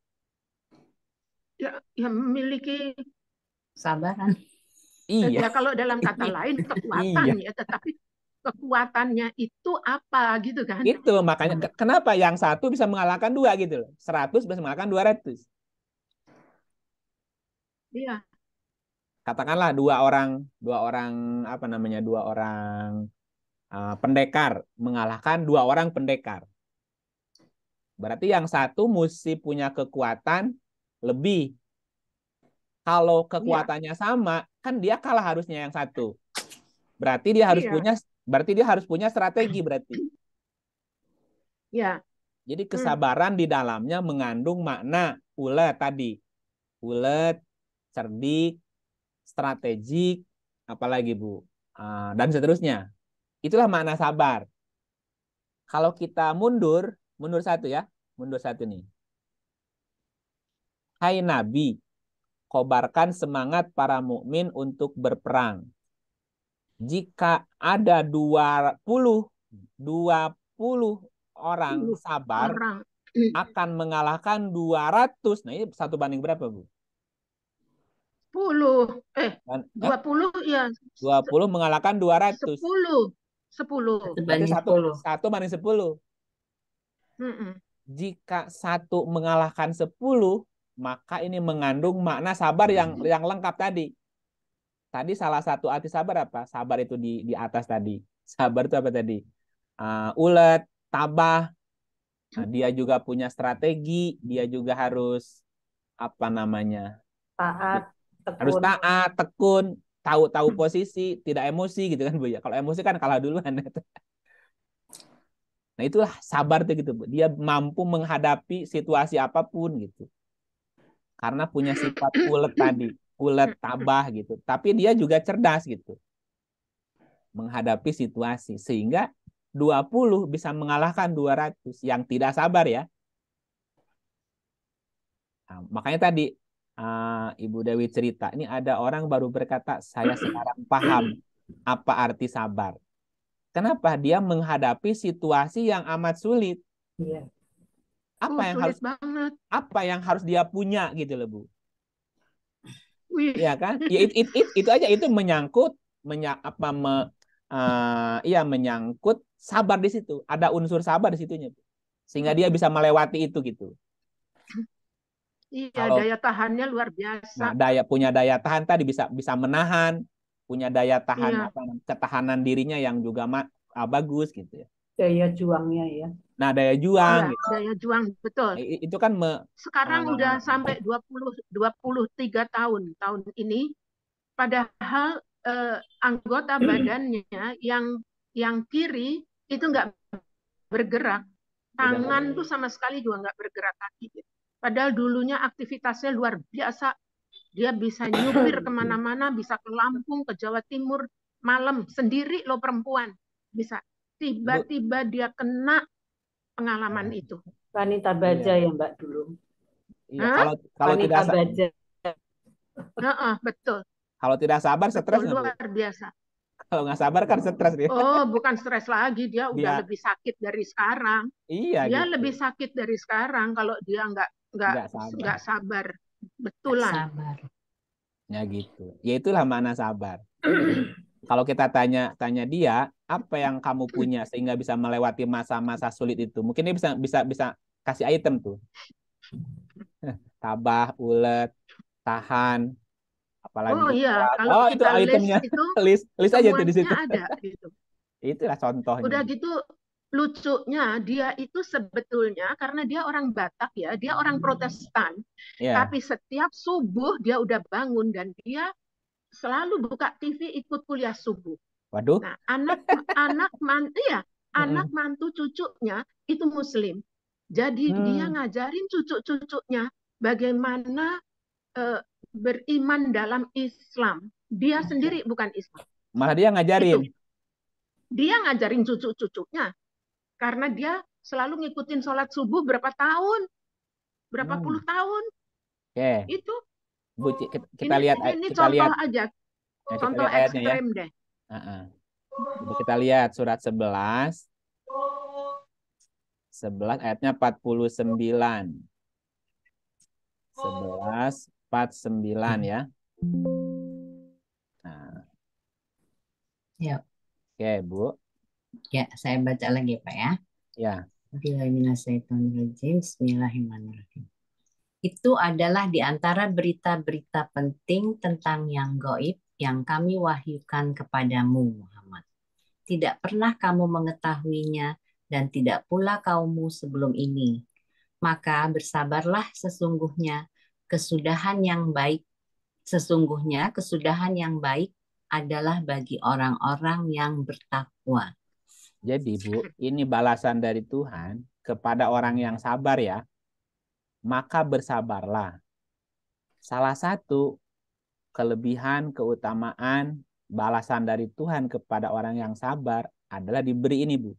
Ya memiliki Sabaran. Iya. ya kalau dalam kata lain kekuatan Iya. ya, tetapi kekuatannya itu apa gitu kan? Itu makanya kenapa yang 1 bisa mengalahkan 2 gitu loh. 100 bisa mengalahkan 200. Iya. Katakanlah 2 orang apa namanya? 2 orang pendekar mengalahkan 2 orang pendekar. Berarti yang 1 mesti punya kekuatan lebih. Kalau kekuatannya sama, kan dia kalah harusnya yang 1. Berarti dia harus Iya. punya strategi berarti. Ya. Jadi kesabaran di dalamnya mengandung makna ulet tadi. Ulet, cerdik, strategik, apalagi Bu, dan seterusnya. Itulah makna sabar. Kalau kita mundur satu ya, mundur satu nih. Hai Nabi, kobarkan semangat para mukmin untuk berperang. Jika ada 20 orang sabar Orang. akan mengalahkan 200. Nah, ini 1 banding berapa, Bu? 10. 20 ya. 20 mengalahkan 200. 10. Berarti 1 banding 10. Jika 1 mengalahkan 10, maka ini mengandung makna sabar yang lengkap tadi. Tadi salah satu arti sabar apa? Sabar itu di atas tadi. Sabar itu apa tadi? Ulet, tabah. Nah, dia juga punya strategi. Dia juga harus apa namanya? Taat, Harus tekun. taat, tekun, tahu posisi, tidak emosi gitu kan Bu ya. Kalau emosi kan kalah duluan. Nah, itulah sabar tuh gitu, Bu. Dia mampu menghadapi situasi apapun gitu. Karena punya sifat ulet tadi, ulet, tabah gitu. Tapi dia juga cerdas gitu. Menghadapi situasi sehingga 20 bisa mengalahkan 200 yang tidak sabar ya. Nah, makanya tadi Ibu Dewi cerita, ini ada orang baru berkata, saya sekarang paham apa arti sabar. Kenapa? Dia menghadapi situasi yang amat sulit. Iya. Sulit banget. Apa yang harus dia punya gitu loh Bu. Wih. Ya kan? Ya itu aja, itu menyangkut menyangkut sabar di situ. Ada unsur sabar di situnya. Sehingga dia bisa melewati itu gitu. Iya, daya tahannya luar biasa. Nah, punya daya tahan tadi bisa menahan, punya daya tahan ketahanan dirinya yang juga bagus gitu ya. Daya juangnya ya. Nah, daya juang. Gitu. Daya juang betul. Itu kan sekarang udah sampai 23 tahun ini, padahal anggota badannya yang kiri itu nggak bergerak, tangan tuh sama sekali juga nggak bergerak kaki. Padahal dulunya aktivitasnya luar biasa, dia bisa nyupir kemana-mana, bisa ke Lampung, ke Jawa Timur, malam sendiri loh perempuan bisa. Tiba-tiba dia kena pengalaman itu. Wanita baja ya Mbak dulu. Iya, kalau wanita tidak baja. Betul. Kalau tidak sabar stres luar biasa. Kalau nggak sabar kan stres dia. Oh, bukan stres lagi, dia udah lebih sakit dari sekarang. Iya. Dia gitu. lebih sakit dari sekarang kalau dia nggak sabar. Betulan. Sabar. Ya gitu. Ya itulah makna sabar. Kalau kita tanya dia, apa yang kamu punya sehingga bisa melewati masa-masa sulit itu? Mungkin dia bisa kasih item tuh. Tabah, ulet, tahan, apalagi. Oh iya, kalau kita itu itemnya. list aja tuh di situ. Ada gitu. Itulah contohnya. Udah gitu lucunya dia itu sebetulnya karena dia orang Batak ya, dia orang Protestan. Tapi setiap subuh dia udah bangun dan dia selalu buka TV ikut kuliah subuh. Waduh. Nah, anak mantu cucunya itu Muslim. Jadi dia ngajarin cucu-cucunya bagaimana beriman dalam Islam. Dia sendiri bukan Islam. Malah dia ngajarin. Dia ngajarin cucu-cucunya. Karena dia selalu ngikutin sholat subuh berapa tahun. Berapa puluh tahun. Oke. Itu. Bu, kita lihat. Ini contoh aja. Contoh ekstrem deh. Kita lihat surat 11. 11 ayatnya 49. 11:49 ya. Nah. Ya. Oke, Bu. Ya, saya baca lagi, Pak ya. Ya. Bismillahirrahmanirrahim. Itu adalah di antara berita-berita penting tentang yang gaib yang kami wahyukan kepadamu, Muhammad. Tidak pernah kamu mengetahuinya dan tidak pula kaummu sebelum ini. Maka bersabarlah, sesungguhnya kesudahan yang baik adalah bagi orang-orang yang bertakwa. Jadi Bu, ini balasan dari Tuhan kepada orang yang sabar ya, maka bersabarlah. Salah satu kelebihan, keutamaan, balasan dari Tuhan kepada orang yang sabar adalah diberi ini, Bu.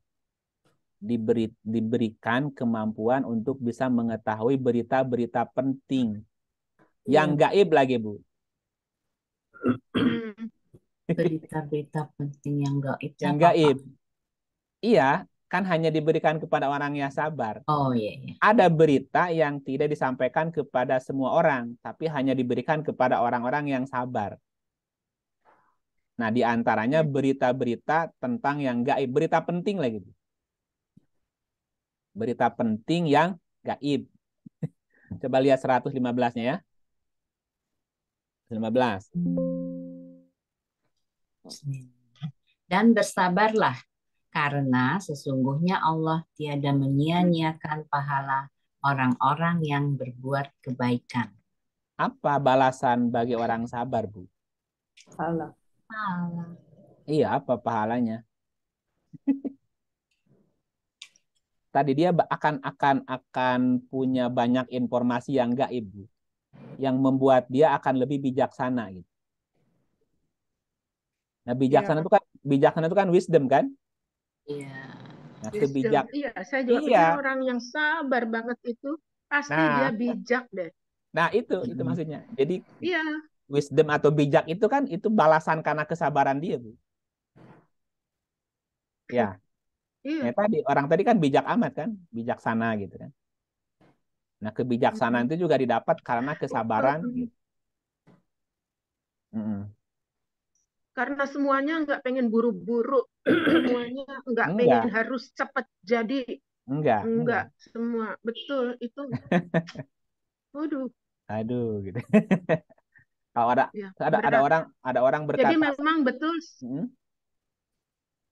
Diberikan kemampuan untuk bisa mengetahui berita-berita penting. Yang gaib lagi, Bu. Berita-berita penting yang gaib. Yang gaib. Iya, kan hanya diberikan kepada orang yang sabar. Oh iya. Ada berita yang tidak disampaikan kepada semua orang, tapi hanya diberikan kepada orang-orang yang sabar. Nah, di antaranya berita-berita tentang yang gaib, berita penting lagi. Berita penting yang gaib. Coba lihat 115-nya ya. 115. Dan bersabarlah, karena sesungguhnya Allah tiada menyia-nyiakan pahala orang-orang yang berbuat kebaikan. Apa balasan bagi orang sabar, Bu? Salah. Iya, apa pahalanya? Tadi dia akan punya banyak informasi yang gaib, Bu, yang membuat dia akan lebih bijaksana gitu. Nah, bijaksana itu kan wisdom kan? Iya. Nah, Iya, saya juga pikir orang yang sabar banget itu pasti dia bijak deh. Nah, itu maksudnya. Jadi iya, wisdom atau bijak itu kan itu balasan karena kesabaran dia, Bu. Ya. Iya. Orang tadi kan bijak amat kan, bijaksana gitu kan. Nah, kebijaksanaan itu juga didapat karena kesabaran. Gitu. Karena semuanya nggak pengen buru-buru, semuanya nggak pengen harus cepat jadi. Enggak, semua betul itu. Aduh, gitu. Kalau ada orang berkata. Jadi memang betul.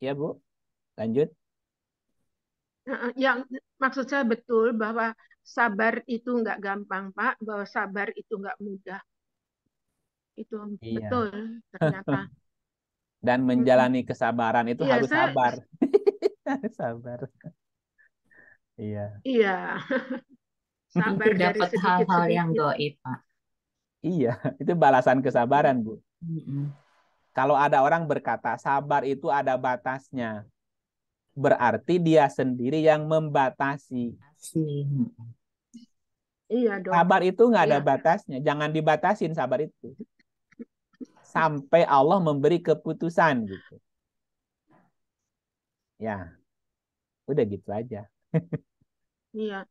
Ya, Bu, lanjut. Yang maksud saya betul bahwa sabar itu nggak gampang, Pak. Bahwa sabar itu nggak mudah. Itu betul ternyata. Dan menjalani kesabaran itu harus sabar. Sabar. Iya. Iya. Sabar dari dapat hal-hal yang gaib, Pak. Iya, itu balasan kesabaran, Bu. Kalau ada orang berkata sabar itu ada batasnya, berarti dia sendiri yang membatasi. Iya dong. Sabar itu nggak ada batasnya, jangan dibatasin sabar itu. Sampai Allah memberi keputusan gitu. Ya, udah gitu aja. Iya.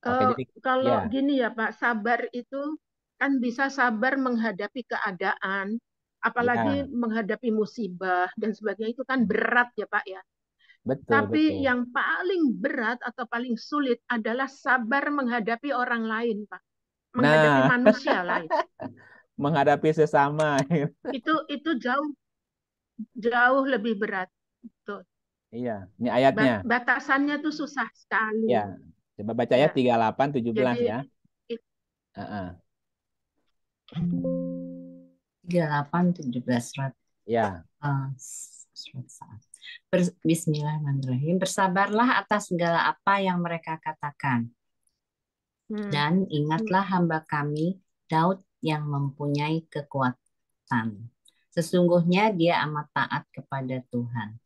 Oke, kalau gini ya Pak, sabar itu kan bisa sabar menghadapi keadaan, apalagi menghadapi musibah dan sebagainya itu kan berat ya Pak ya. Tapi yang paling berat atau paling sulit adalah sabar menghadapi orang lain Pak, menghadapi manusia lain. Menghadapi sesama. Itu jauh lebih berat. Betul. Iya, ini ayatnya. Batasannya tuh susah sekali. Ya, coba baca ayat 38, 17 ya. 38, 17 surat. Ya. Bismillahirrahmanirrahim. Bersabarlah atas segala apa yang mereka katakan. Dan ingatlah hamba kami Daud yang mempunyai kekuatan. Sesungguhnya dia amat taat kepada Tuhan.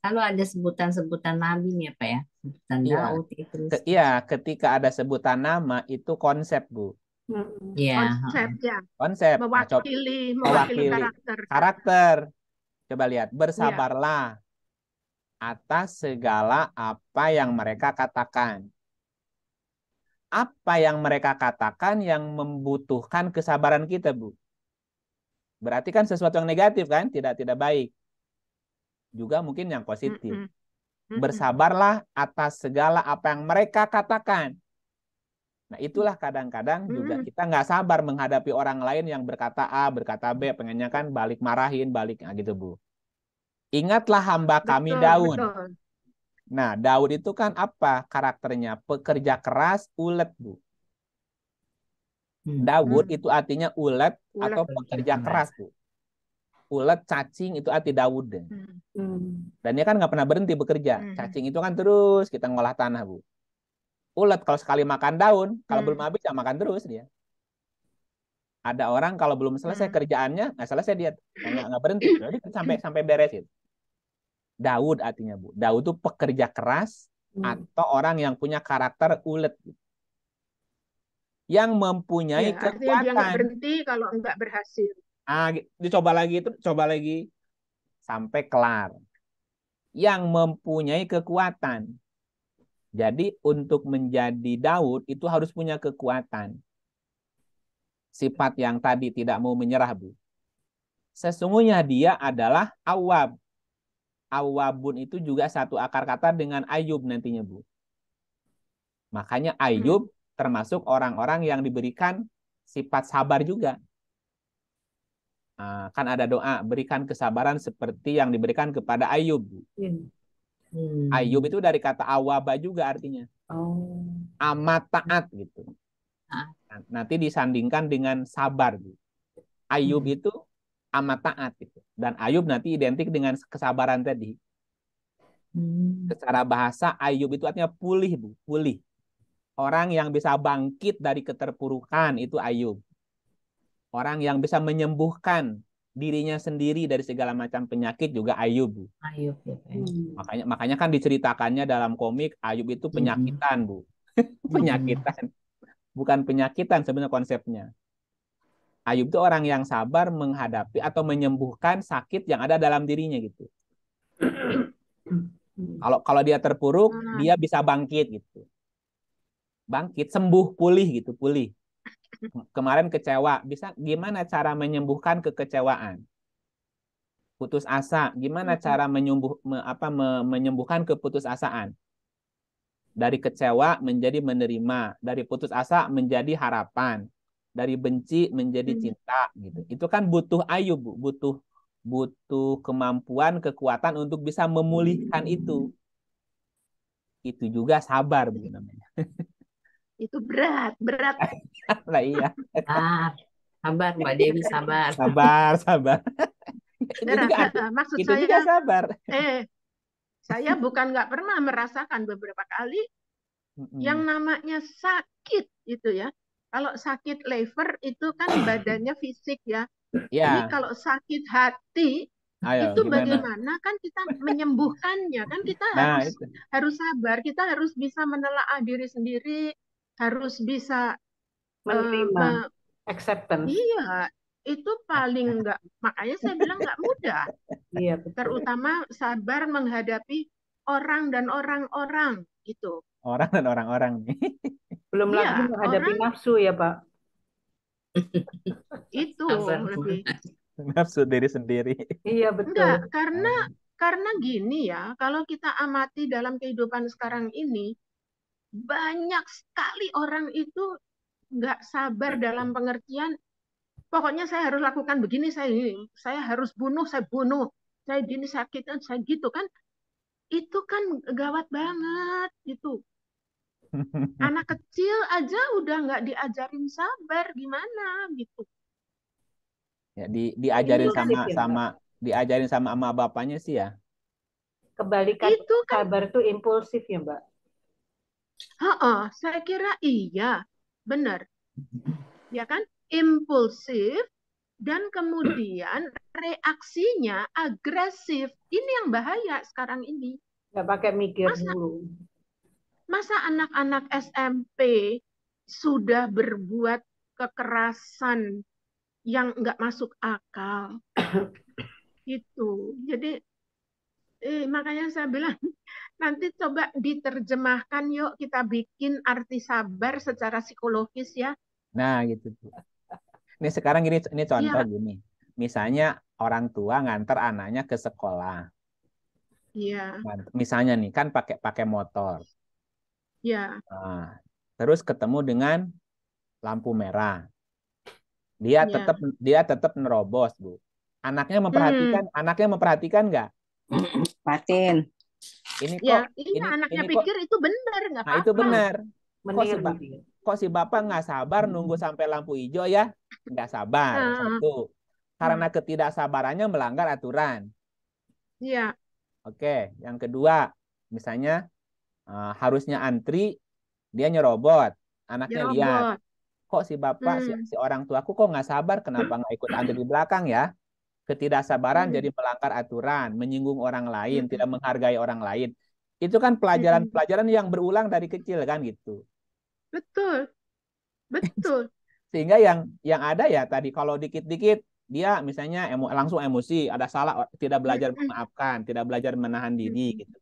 Kalau ada sebutan-sebutan nabi nih Pak ya, sebutan Daud itu. Iya, ketika ada sebutan nama itu konsep, Bu. Iya. Konsep. Mewakili karakter. Coba lihat, bersabarlah atas segala apa yang mereka katakan. Apa yang mereka katakan yang membutuhkan kesabaran kita, Bu. Berarti kan sesuatu yang negatif kan, tidak baik. Juga mungkin yang positif. Bersabarlah atas segala apa yang mereka katakan. Nah, itulah kadang-kadang juga kita nggak sabar menghadapi orang lain yang berkata A, berkata B, pengennya kan balik marahin, balik gitu, Bu. Ingatlah hamba kami Daud. Betul. Nah, Daud itu kan apa karakternya? Pekerja keras, ulet, Bu. Daud itu artinya ulet atau pekerja keras, Bu. ulet, cacing itu arti Daud. Dan dia kan nggak pernah berhenti bekerja. Cacing itu kan terus kita ngolah tanah, Bu. Ulet kalau sekali makan daun, kalau belum habis ya makan terus dia. Ada orang kalau belum selesai kerjaannya, nggak selesai dia, nggak berhenti. Jadi sampai beres itu. Daud artinya, Bu. Daud itu pekerja keras atau orang yang punya karakter ulet. Yang mempunyai Ya, artinya dia nggak kekuatan. berhenti kalau nggak berhasil. Dicoba lagi sampai kelar. Yang mempunyai kekuatan. Jadi untuk menjadi Daud itu harus punya kekuatan. Sifat yang tadi tidak mau menyerah, Bu. Sesungguhnya dia adalah Awwab. Awwabun itu juga satu akar kata dengan Ayub nantinya, Bu. Makanya Ayub termasuk orang-orang yang diberikan sifat sabar juga. Kan ada doa, berikan kesabaran seperti yang diberikan kepada Ayub. Ayub itu dari kata awaba juga artinya. Amat taat gitu. Nanti disandingkan dengan sabar. Ayub itu amat taat gitu. Dan Ayub nanti identik dengan kesabaran tadi. Secara bahasa Ayub itu artinya pulih, Bu, pulih. Orang yang bisa bangkit dari keterpurukan itu Ayub. Orang yang bisa menyembuhkan dirinya sendiri dari segala macam penyakit juga Ayub. Ayub ya, makanya kan diceritakannya dalam komik Ayub itu penyakitan, Bu. Penyakitan. Bukan penyakitan sebenarnya konsepnya. Ayub itu orang yang sabar menghadapi atau menyembuhkan sakit yang ada dalam dirinya gitu. Kalau dia terpuruk, dia bisa bangkit gitu. Bangkit, sembuh, pulih gitu, pulih. Kemarin kecewa, bisa gimana cara menyembuhkan kekecewaan? Putus asa, gimana cara menyembuhkan keputusasaan? Dari kecewa menjadi menerima, dari putus asa menjadi harapan, dari benci menjadi cinta gitu. Itu kan butuh Ayub, Bu. Butuh kemampuan, kekuatan untuk bisa memulihkan itu. Itu juga sabar, Bu, namanya. Itu berat. Lah iya. Sabar, Mbak Dewi, sabar. Sabar. Maksud itu saya juga sabar. Saya bukan nggak pernah merasakan beberapa kali yang namanya sakit itu ya. Kalau sakit liver itu kan badannya fisik ya. Ini kalau sakit hati itu gimana? bagaimana kan kita menyembuhkannya, kan kita harus sabar, kita harus bisa menelaah diri sendiri, harus bisa menerima, acceptance. Iya, itu paling enggak, makanya saya bilang nggak mudah. Iya, betul. Terutama sabar menghadapi orang dan orang-orang gitu. Orang dan orang-orang nih. Belum lagi menghadapi nafsu ya, Pak. Itu lebih nafsu diri sendiri. Iya, betul. Enggak, karena gini ya, kalau kita amati dalam kehidupan sekarang ini, banyak sekali orang itu nggak sabar dalam pengertian, pokoknya saya harus lakukan begini, saya harus bunuh, saya bunuh, saya gini sakit, saya gitu kan, itu kan gawat banget gitu. Anak kecil aja udah nggak diajarin sabar, gimana gitu. Ya, diajarin diajarin sama ama bapaknya sih ya. Kebalikan itu kan, sabar itu impulsif ya, Mbak. Saya kira iya, benar. Ya kan, impulsif dan kemudian reaksinya agresif. Ini yang bahaya sekarang ini. Nggak pakai mikir dulu. Masa anak-anak SMP sudah berbuat kekerasan yang nggak masuk akal. Gitu. Jadi makanya saya bilang nanti coba diterjemahkan yuk, kita bikin arti sabar secara psikologis ya. Nah, gitu. Ini sekarang ini contoh gini. Misalnya orang tua nganter anaknya ke sekolah. Iya. Misalnya nih kan pakai motor. Iya. Nah, terus ketemu dengan lampu merah. Dia tetap nerobos, Bu. Anaknya memperhatikan nggak? Patin. Ini anaknya pikir itu benar, nggak apa-apa. Nah, itu benar. Kok si bapak nggak sabar nunggu sampai lampu hijau ya? Nggak sabar. Satu. karena ketidaksabarannya melanggar aturan. Iya. Oke, yang kedua, misalnya harusnya antri, dia nyerobot, anaknya lihat, Nyerobot. kok si bapak, si orang tuaku kok nggak sabar, kenapa nggak ikut antri di belakang ya? Ketidaksabaran jadi melanggar aturan, menyinggung orang lain, tidak menghargai orang lain. Itu kan pelajaran-pelajaran yang berulang dari kecil kan gitu. Betul. Betul. Sehingga yang ada ya tadi kalau dikit-dikit dia misalnya langsung emosi, ada salah, tidak belajar memaafkan, tidak belajar menahan diri gitu.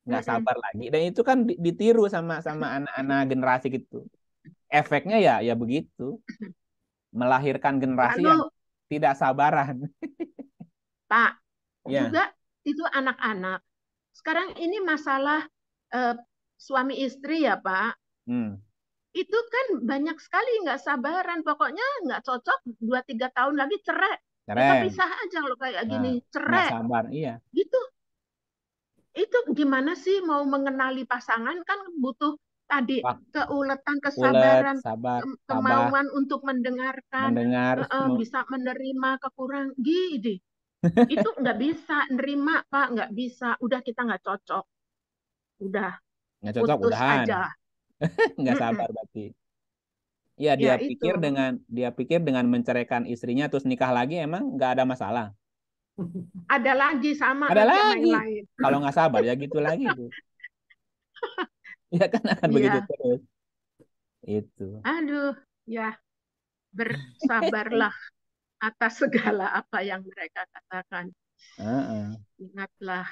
Nggak sabar lagi. Dan itu kan ditiru sama anak-anak generasi gitu. Efeknya ya begitu. Melahirkan generasi yang tidak sabaran. Pak, Ya. juga itu anak-anak. Sekarang ini masalah suami istri ya Pak. Itu kan banyak sekali nggak sabaran. Pokoknya nggak cocok 2-3 tahun lagi cerai. Kita pisah aja loh kayak gini. Cerai. Nggak sabar, iya. Gitu. Itu gimana sih mau mengenali pasangan kan butuh tadi keuletan, kesabaran, kemauan untuk mendengarkan, bisa menerima kekurangan. Gini. Itu nggak bisa nerima Pak, nggak bisa. Udah kita nggak cocok. Udah. Nggak cocok, putus udahan. Aja. Nggak sabar berarti. Ya, dia pikir dengan menceraikan istrinya terus nikah lagi emang nggak ada masalah. Ada lagi sama ada lagi. Yang lain. Kalau nggak sabar ya gitu lagi tuh. Ya kan akan begitu terus. Itu. Aduh, ya bersabarlah atas segala apa yang mereka katakan. Ingatlah.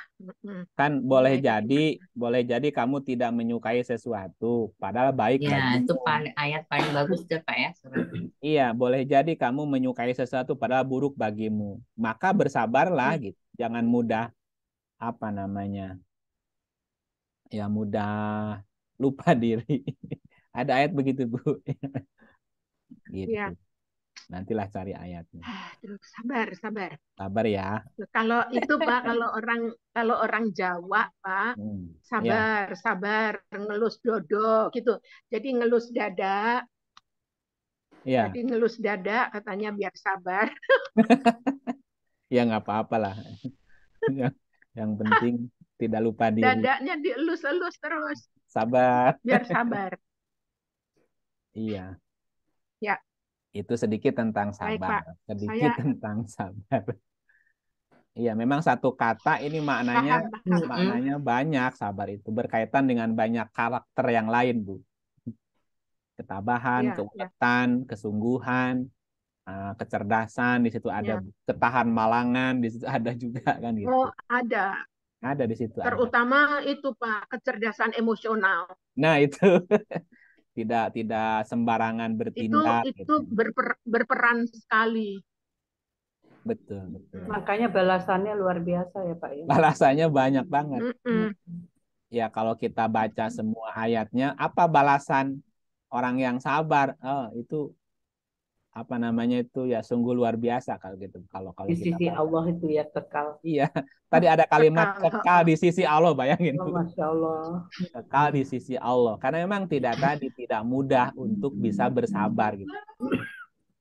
Kan boleh jadi kamu tidak menyukai sesuatu, padahal baik bagimu. Itu ayat paling bagus deh Pak ya. Iya, boleh jadi kamu menyukai sesuatu padahal buruk bagimu. Maka bersabarlah gitu. Jangan mudah ya mudah lupa diri. Ada ayat begitu Bu. Gitu. Ya. Nantilah cari ayatnya. Sabar. Sabar ya. Kalau itu Pak, kalau orang Jawa Pak, sabar, ngelus dodo gitu. Jadi ngelus dada. Ya. Jadi ngelus dada katanya biar sabar. Ya nggak apa-apa lah. Yang penting tidak lupa diri. Dadanya dielus-elus terus. Sabar. Biar sabar. Iya. Ya. Itu sedikit tentang sabar. Baik, Pak. Sedikit tentang sabar. Iya, memang satu kata ini maknanya banyak. Sabar itu berkaitan dengan banyak karakter yang lain, Bu. Ketabahan, keuletan, kesungguhan, kecerdasan, di situ ada ketahan malangan, di situ ada juga kan gitu. Oh, ada. Ada di situ. Terutama itu Pak, kecerdasan emosional. Nah, itu. Tidak sembarangan bertindak. Itu berperan sekali. Betul. Makanya balasannya luar biasa ya Pak ya. Balasannya banyak banget. Ya kalau kita baca semua ayatnya, apa balasan orang yang sabar? Itu itu ya sungguh luar biasa kalau gitu. Kalau di sisi Allah itu ya kekal. Iya. Tadi ada kalimat kekal di sisi Allah, bayangin. Masya Allah. Kekal di sisi Allah. Karena memang tidak mudah untuk bisa bersabar gitu.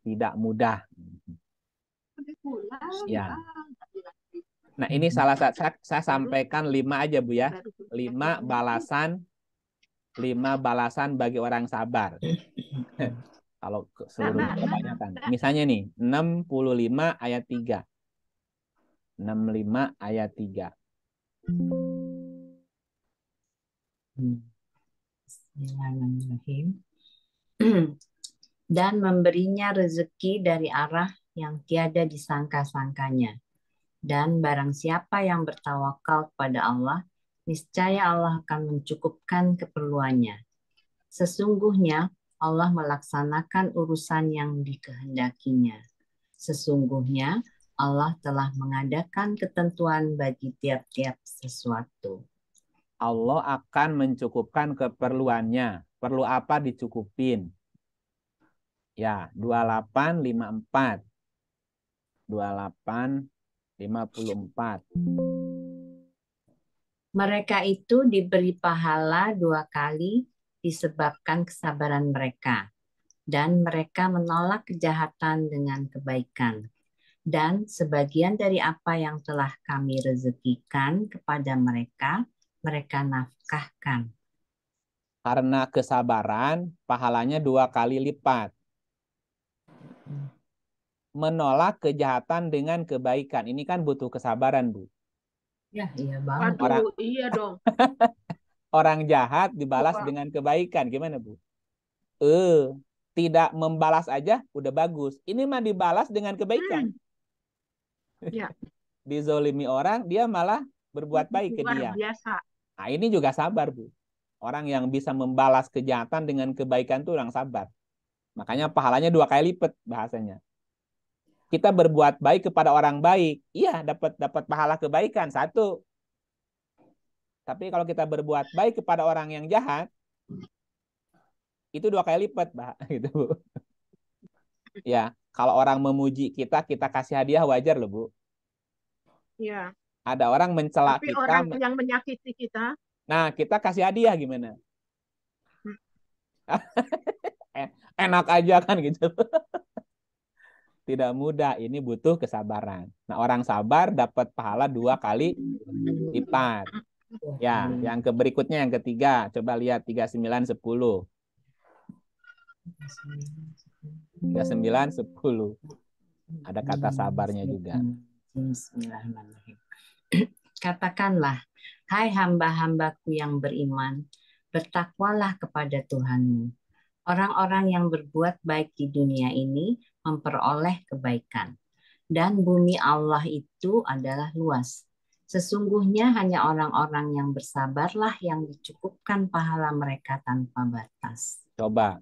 Tidak mudah. Ya. Nah, ini salah satu saya sampaikan 5 aja Bu ya. 5 balasan bagi orang sabar. Kalau seluruh kebanyakan. Misalnya nih, 65 ayat 3. 65 ayat 3. Bismillahirrahmanirrahim. Dan memberinya rezeki dari arah yang tiada disangka-sangkanya. Dan barang siapa yang bertawakal kepada Allah, niscaya Allah akan mencukupkan keperluannya. Sesungguhnya Allah melaksanakan urusan yang dikehendakinya. Sesungguhnya Allah telah mengadakan ketentuan bagi tiap-tiap sesuatu. Allah akan mencukupkan keperluannya. Perlu apa dicukupin? Ya, 28:54. 28:54. Mereka itu diberi pahala 2 kali disebabkan kesabaran mereka, dan mereka menolak kejahatan dengan kebaikan. Dan sebagian dari apa yang telah kami rezekikan kepada mereka, mereka nafkahkan. Karena kesabaran, pahalanya 2 kali lipat. Menolak kejahatan dengan kebaikan. Ini kan butuh kesabaran, Bu. Ya, iya banget. Waduh, iya dong. Orang jahat dibalas Wah. dengan kebaikan. Gimana, Bu? Tidak membalas aja udah bagus. Ini mah dibalas dengan kebaikan. Ya, Dizolimi orang, dia malah berbuat baik ke luar dia. biasa. Nah, ini juga sabar, Bu. Orang yang bisa membalas kejahatan dengan kebaikan itu orang sabar. Makanya pahalanya 2 kali lipat bahasanya. Kita berbuat baik kepada orang baik, iya dapat pahala kebaikan 1. Tapi kalau kita berbuat baik kepada orang yang jahat, itu 2 kali lipat, Mbak. Gitu, Bu. Ya, kalau orang memuji kita, kita kasih hadiah wajar loh, Bu. Ya. Ada orang mencela Tapi kita, orang yang menyakiti kita, nah kita kasih hadiah gimana? Enak aja kan gitu. Tidak mudah, ini butuh kesabaran. Nah, orang sabar dapat pahala 2 kali lipat. Ya, yang berikutnya yang ketiga, coba lihat 39 10. 39 10. Ada kata sabarnya juga. Bismillahirrahmanirrahim. Katakanlah, hai hamba-hambaku yang beriman, bertakwalah kepada Tuhanmu. Orang-orang yang berbuat baik di dunia ini memperoleh kebaikan. Dan bumi Allah itu adalah luas. Sesungguhnya hanya orang-orang yang bersabarlah yang dicukupkan pahala mereka tanpa batas. Coba.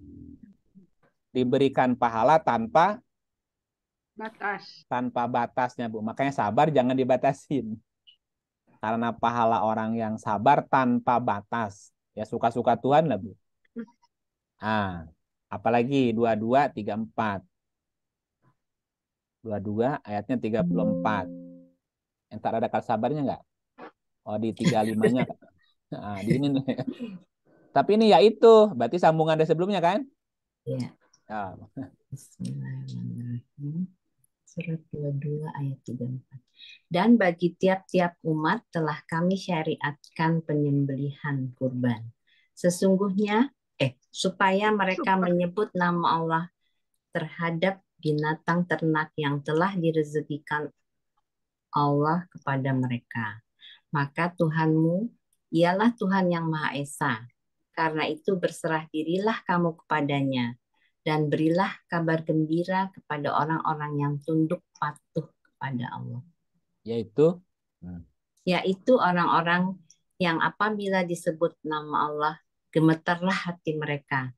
Diberikan pahala tanpa batasnya, Bu. Makanya sabar jangan dibatasin. Karena pahala orang yang sabar tanpa batas. Ya suka-suka Tuhan lah, Bu. Ah, apalagi 22 34. 22 ayatnya 34. Entar ada kata sabarnya enggak? Oh, di 35-nya. Nah, di ini nih. Tapi ini ya itu, berarti sambungan dari sebelumnya kan? Iya. Ya. Bismillahirrahmanirrahim. Surat 22 ayat 34. Dan bagi tiap-tiap umat telah kami syariatkan penyembelihan kurban. Sesungguhnya, supaya mereka menyebut nama Allah terhadap binatang ternak yang telah direzekikan Allah kepada mereka. Maka Tuhanmu ialah Tuhan yang Maha Esa. Karena itu berserah dirilah kamu kepadanya dan berilah kabar gembira kepada orang-orang yang tunduk patuh kepada Allah. Yaitu orang-orang yang apabila disebut nama Allah, gemetarlah hati mereka.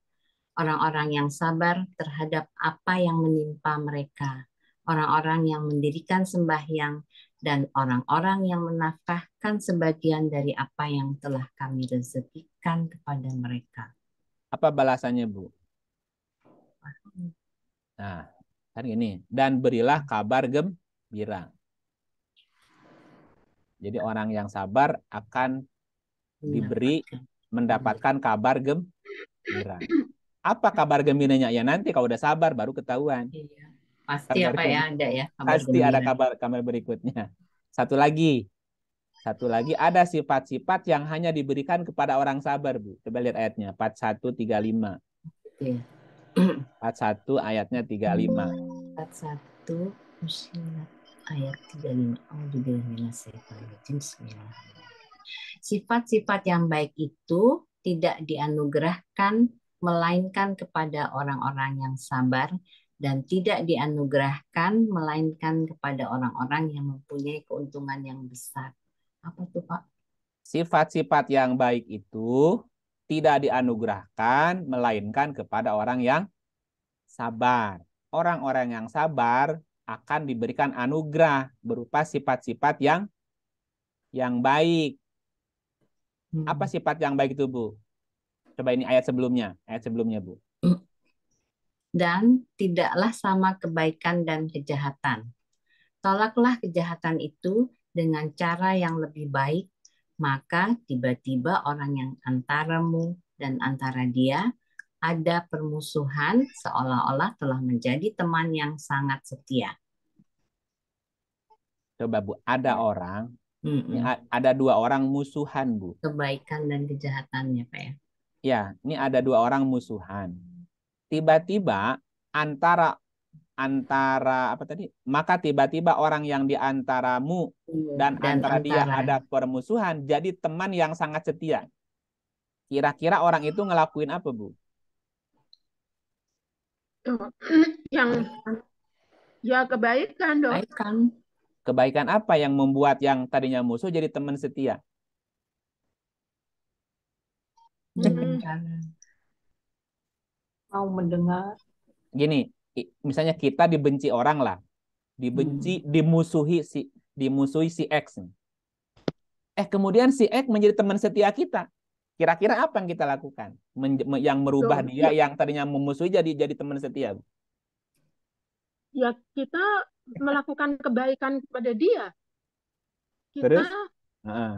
Orang-orang yang sabar terhadap apa yang menimpa mereka. Orang-orang yang mendirikan sembahyang dan orang-orang yang menafkahkan sebagian dari apa yang telah kami rezekikan kepada mereka. Apa balasannya, Bu? Nah, kan gini. Dan berilah kabar gembira. Jadi orang yang sabar akan diberi mendapatkan kabar gembira. Apa kabar gembiranya? Ya nanti kalau udah sabar baru ketahuan. Pasti apa ya ada ya kabar pasti gembira. Ada kabar berikutnya. Satu lagi ada sifat-sifat yang hanya diberikan kepada orang sabar, Bu. Coba lihat ayatnya 4135. 41 ayatnya 35. 41 ayat 35. Sifat-sifat yang baik itu tidak dianugerahkan melainkan kepada orang-orang yang sabar dan tidak dianugerahkan melainkan kepada orang-orang yang mempunyai keuntungan yang besar. Apa tuh, Pak? Sifat-sifat yang baik itu tidak dianugerahkan melainkan kepada orang yang sabar. Orang-orang yang sabar akan diberikan anugerah berupa sifat-sifat yang baik. Apa sifat yang baik itu, Bu? Coba ini ayat sebelumnya, Bu. Dan tidaklah sama kebaikan dan kejahatan. Tolaklah kejahatan itu dengan cara yang lebih baik, maka tiba-tiba orang yang antaramu dan antara dia ada permusuhan seolah-olah telah menjadi teman yang sangat setia. Coba Bu, ada orang, ini Mm-mm. ada dua orang musuhan Bu. Kebaikan dan kejahatannya, Pak ya. Ya, ini ada dua orang musuhan. Tiba-tiba antara apa tadi? Maka tiba-tiba orang yang di antaramu dan Dan antara dia antara ada permusuhan jadi teman yang sangat setia. Kira-kira orang itu ngelakuin apa, Bu? Yang ya kebaikan dong. kebaikan. Kebaikan apa yang membuat yang tadinya musuh jadi teman setia? Hmm, Mau mendengar. Gini, misalnya kita dibenci orang lah, dimusuhi si X. Kemudian si X menjadi teman setia kita. Kira-kira apa yang kita lakukan? Yang merubah Loh, dia yang tadinya memusuhi jadi teman setia. ya kita melakukan kebaikan kepada dia. Kita Terus? Heeh.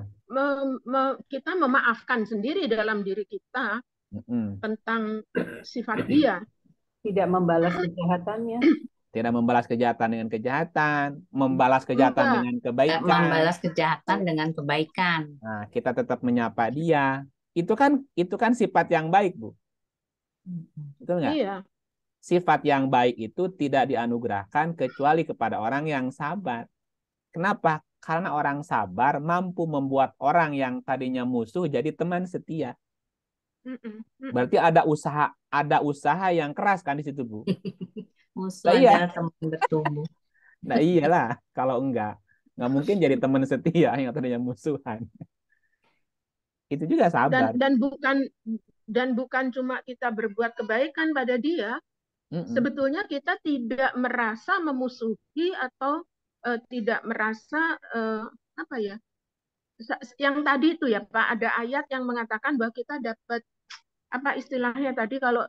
kita memaafkan sendiri dalam diri kita tentang sifat dia. Tidak membalas kejahatannya. Tidak membalas kejahatan dengan kejahatan, membalas kejahatan Enggak. dengan kebaikan. Membalas kejahatan dengan kebaikan. Nah, kita tetap menyapa dia. Itu kan sifat yang baik, Bu. Betul nggak? Iya. Sifat yang baik itu tidak dianugerahkan kecuali kepada orang yang sabar. Kenapa? Karena orang sabar mampu membuat orang yang tadinya musuh jadi teman setia. Berarti ada usaha yang keras kan di situ, Bu. Musuh Nah, iya. adalah teman bertumbuh. Nah, iyalah, kalau nggak mungkin jadi teman setia yang tadinya musuhan. Itu juga sabar. Dan bukan cuma kita berbuat kebaikan pada dia, sebetulnya kita tidak merasa memusuhi atau tidak merasa apa ya? Yang tadi itu ya Pak, ada ayat yang mengatakan bahwa kita dapat apa istilahnya tadi kalau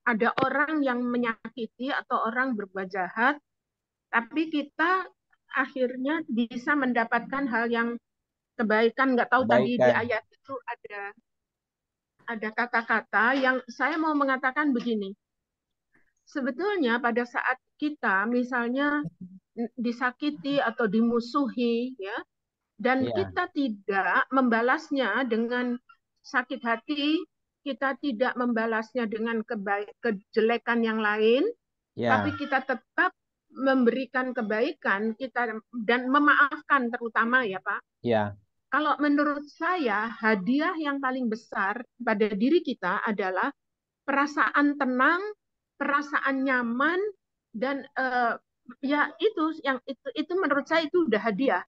ada orang yang menyakiti atau orang berbuat jahat, tapi kita akhirnya bisa mendapatkan hal yang kebaikan. Nggak tahu tadi di ayat itu ada kata-kata yang saya mau mengatakan begini. Sebetulnya pada saat kita misalnya disakiti atau dimusuhi ya, dan kita tidak membalasnya dengan sakit hati, kita tidak membalasnya dengan kejelekan yang lain, tapi kita tetap memberikan kebaikan kita dan memaafkan terutama ya Pak. Kalau menurut saya hadiah yang paling besar pada diri kita adalah perasaan tenang, perasaan nyaman, dan ya itu menurut saya itu udah hadiah.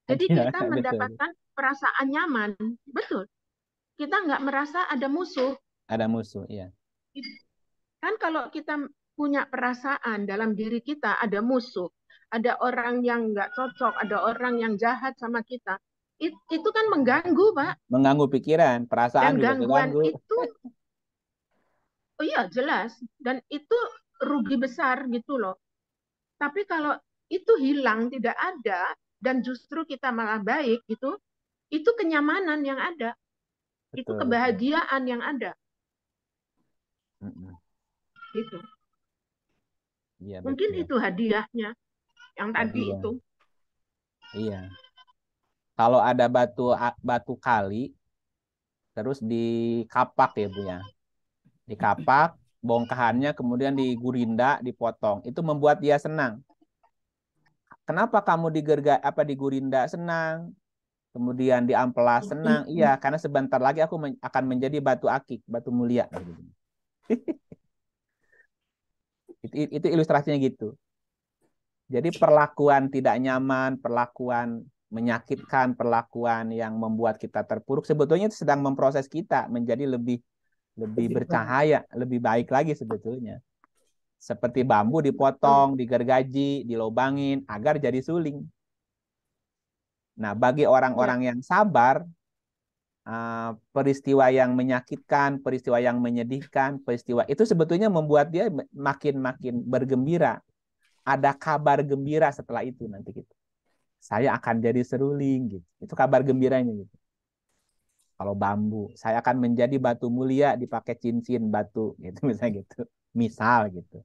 Jadi kita mendapatkan perasaan nyaman, betul. Kita nggak merasa ada musuh. Ada musuh, iya. Kan kalau kita punya perasaan dalam diri kita ada musuh, ada orang yang nggak cocok, ada orang yang jahat sama kita, itu kan mengganggu, Pak. Mengganggu pikiran, perasaan dan juga gangguan terganggu. Itu, oh iya jelas, dan itu rugi besar gitu loh. Tapi kalau itu hilang, tidak ada, dan justru kita malah baik gitu, itu kenyamanan yang ada, itu kebahagiaan yang ada. Gitu. Iya, mungkin itu hadiahnya yang tadi itu. Iya. Kalau ada batu kali, terus dikapak ya Bu ya. Dikapak, bongkahannya kemudian digurinda, dipotong. Itu membuat dia senang. Kenapa kamu digurinda senang? Kemudian diamplas senang? Iya, karena sebentar lagi aku akan menjadi batu akik, batu mulia. Itu ilustrasinya gitu. Jadi perlakuan tidak nyaman, perlakuan menyakitkan, perlakuan yang membuat kita terpuruk, sebetulnya itu sedang memproses kita menjadi lebih bercahaya, lebih baik lagi sebetulnya. Seperti bambu dipotong, digergaji, dilobangin agar jadi suling. Nah, bagi orang-orang yang sabar, peristiwa yang menyakitkan, peristiwa yang menyedihkan, peristiwa itu sebetulnya membuat dia makin bergembira. Ada kabar gembira setelah itu nanti gitu. Saya akan jadi seruling gitu. Itu kabar gembiranya gitu. Kalau bambu, saya akan menjadi batu mulia dipakai cincin batu gitu misalnya gitu. Misal gitu.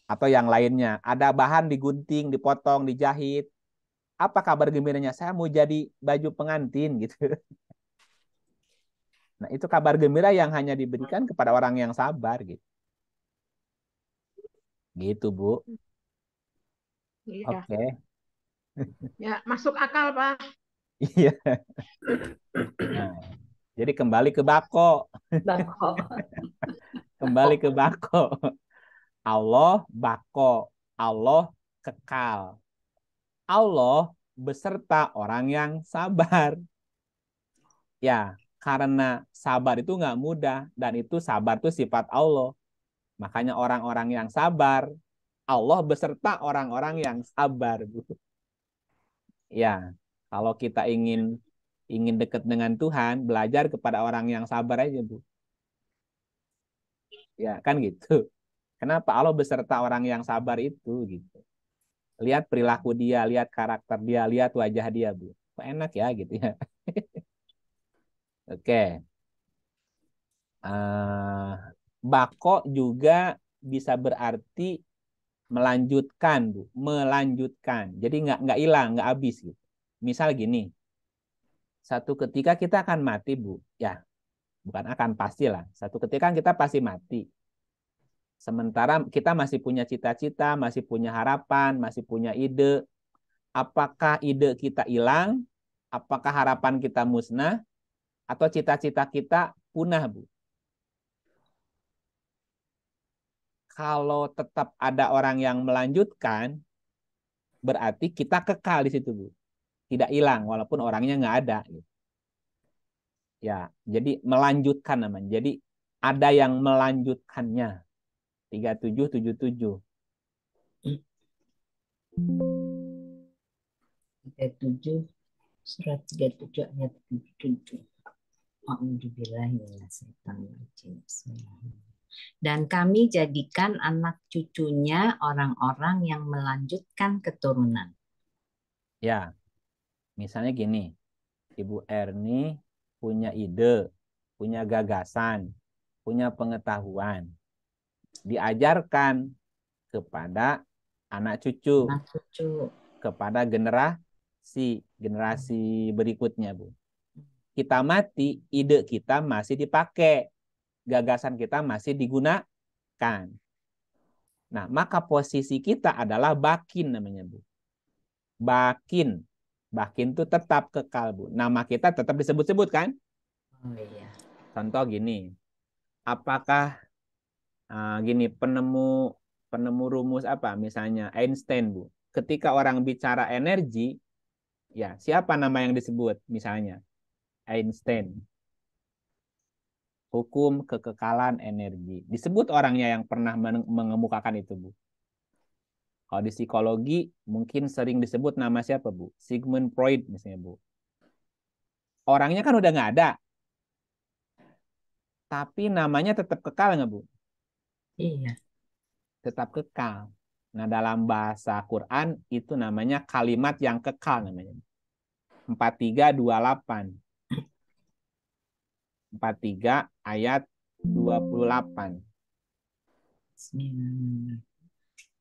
Atau yang lainnya, ada bahan digunting, dipotong, dijahit Apa kabar gembiranya? Saya mau jadi baju pengantin gitu. Nah, itu kabar gembira yang hanya diberikan kepada orang yang sabar gitu. Gitu, Bu. Iya. Oke. Ya, masuk akal, Pak. Iya. Nah, jadi kembali ke Bako. Bako. Kembali ke Bako. Allah Bako. Allah kekal. Allah beserta orang yang sabar. Ya, karena sabar itu nggak mudah. Dan itu sabar itu sifat Allah. Makanya orang-orang yang sabar, Allah beserta orang-orang yang sabar, Bu. Ya, kalau kita ingin dekat dengan Tuhan, belajar kepada orang yang sabar aja, Bu. Ya, kan gitu. Kenapa Allah beserta orang yang sabar itu gitu. Lihat perilaku dia, lihat karakter dia, lihat wajah dia, Bu. Kok enak ya gitu ya. Oke. Bako juga bisa berarti melanjutkan, Bu. Melanjutkan. Jadi nggak hilang, nggak habis gitu. Misal gini, satu ketika kita akan mati, Bu. Ya, bukan akan, pastilah. Satu ketika kita pasti mati. Sementara kita masih punya cita-cita, masih punya harapan, masih punya ide. Apakah ide kita hilang? Apakah harapan kita musnah? Atau cita-cita kita punah, Bu? Kalau tetap ada orang yang melanjutkan, berarti kita kekal di situ, Bu. Tidak hilang, walaupun orangnya nggak ada. Ya, jadi melanjutkan namanya. Jadi ada yang melanjutkannya. 3777. 37, surat 37 ayat 77. A'udzubillahiminasyaitonirrajim. Dan kami jadikan anak cucunya orang-orang yang melanjutkan keturunan. Ya, misalnya gini, Ibu Erni punya ide, punya gagasan, punya pengetahuan. Diajarkan kepada anak cucu, Anak cucu. kepada generasi berikutnya, Bu. Kita mati, ide kita masih dipakai, gagasan kita masih digunakan. Nah, maka posisi kita adalah bakin namanya, Bu. Bakin. Bakin itu tetap kekal, Bu. Nama kita tetap disebut-sebut kan? Oh iya. Contoh gini. Apakah gini penemu rumus apa? Misalnya Einstein, Bu. Ketika orang bicara energi, ya, siapa nama yang disebut? Misalnya Einstein. Hukum kekekalan energi. Disebut orangnya yang pernah mengemukakan itu, Bu. Kalau di psikologi, mungkin sering disebut nama siapa, Bu? Sigmund Freud, misalnya, Bu. Orangnya kan udah nggak ada. Tapi namanya tetap kekal nggak, Bu? Iya. Tetap kekal. Nah, dalam bahasa Quran, itu namanya kalimat yang kekal namanya. 4328. 43 ayat 28.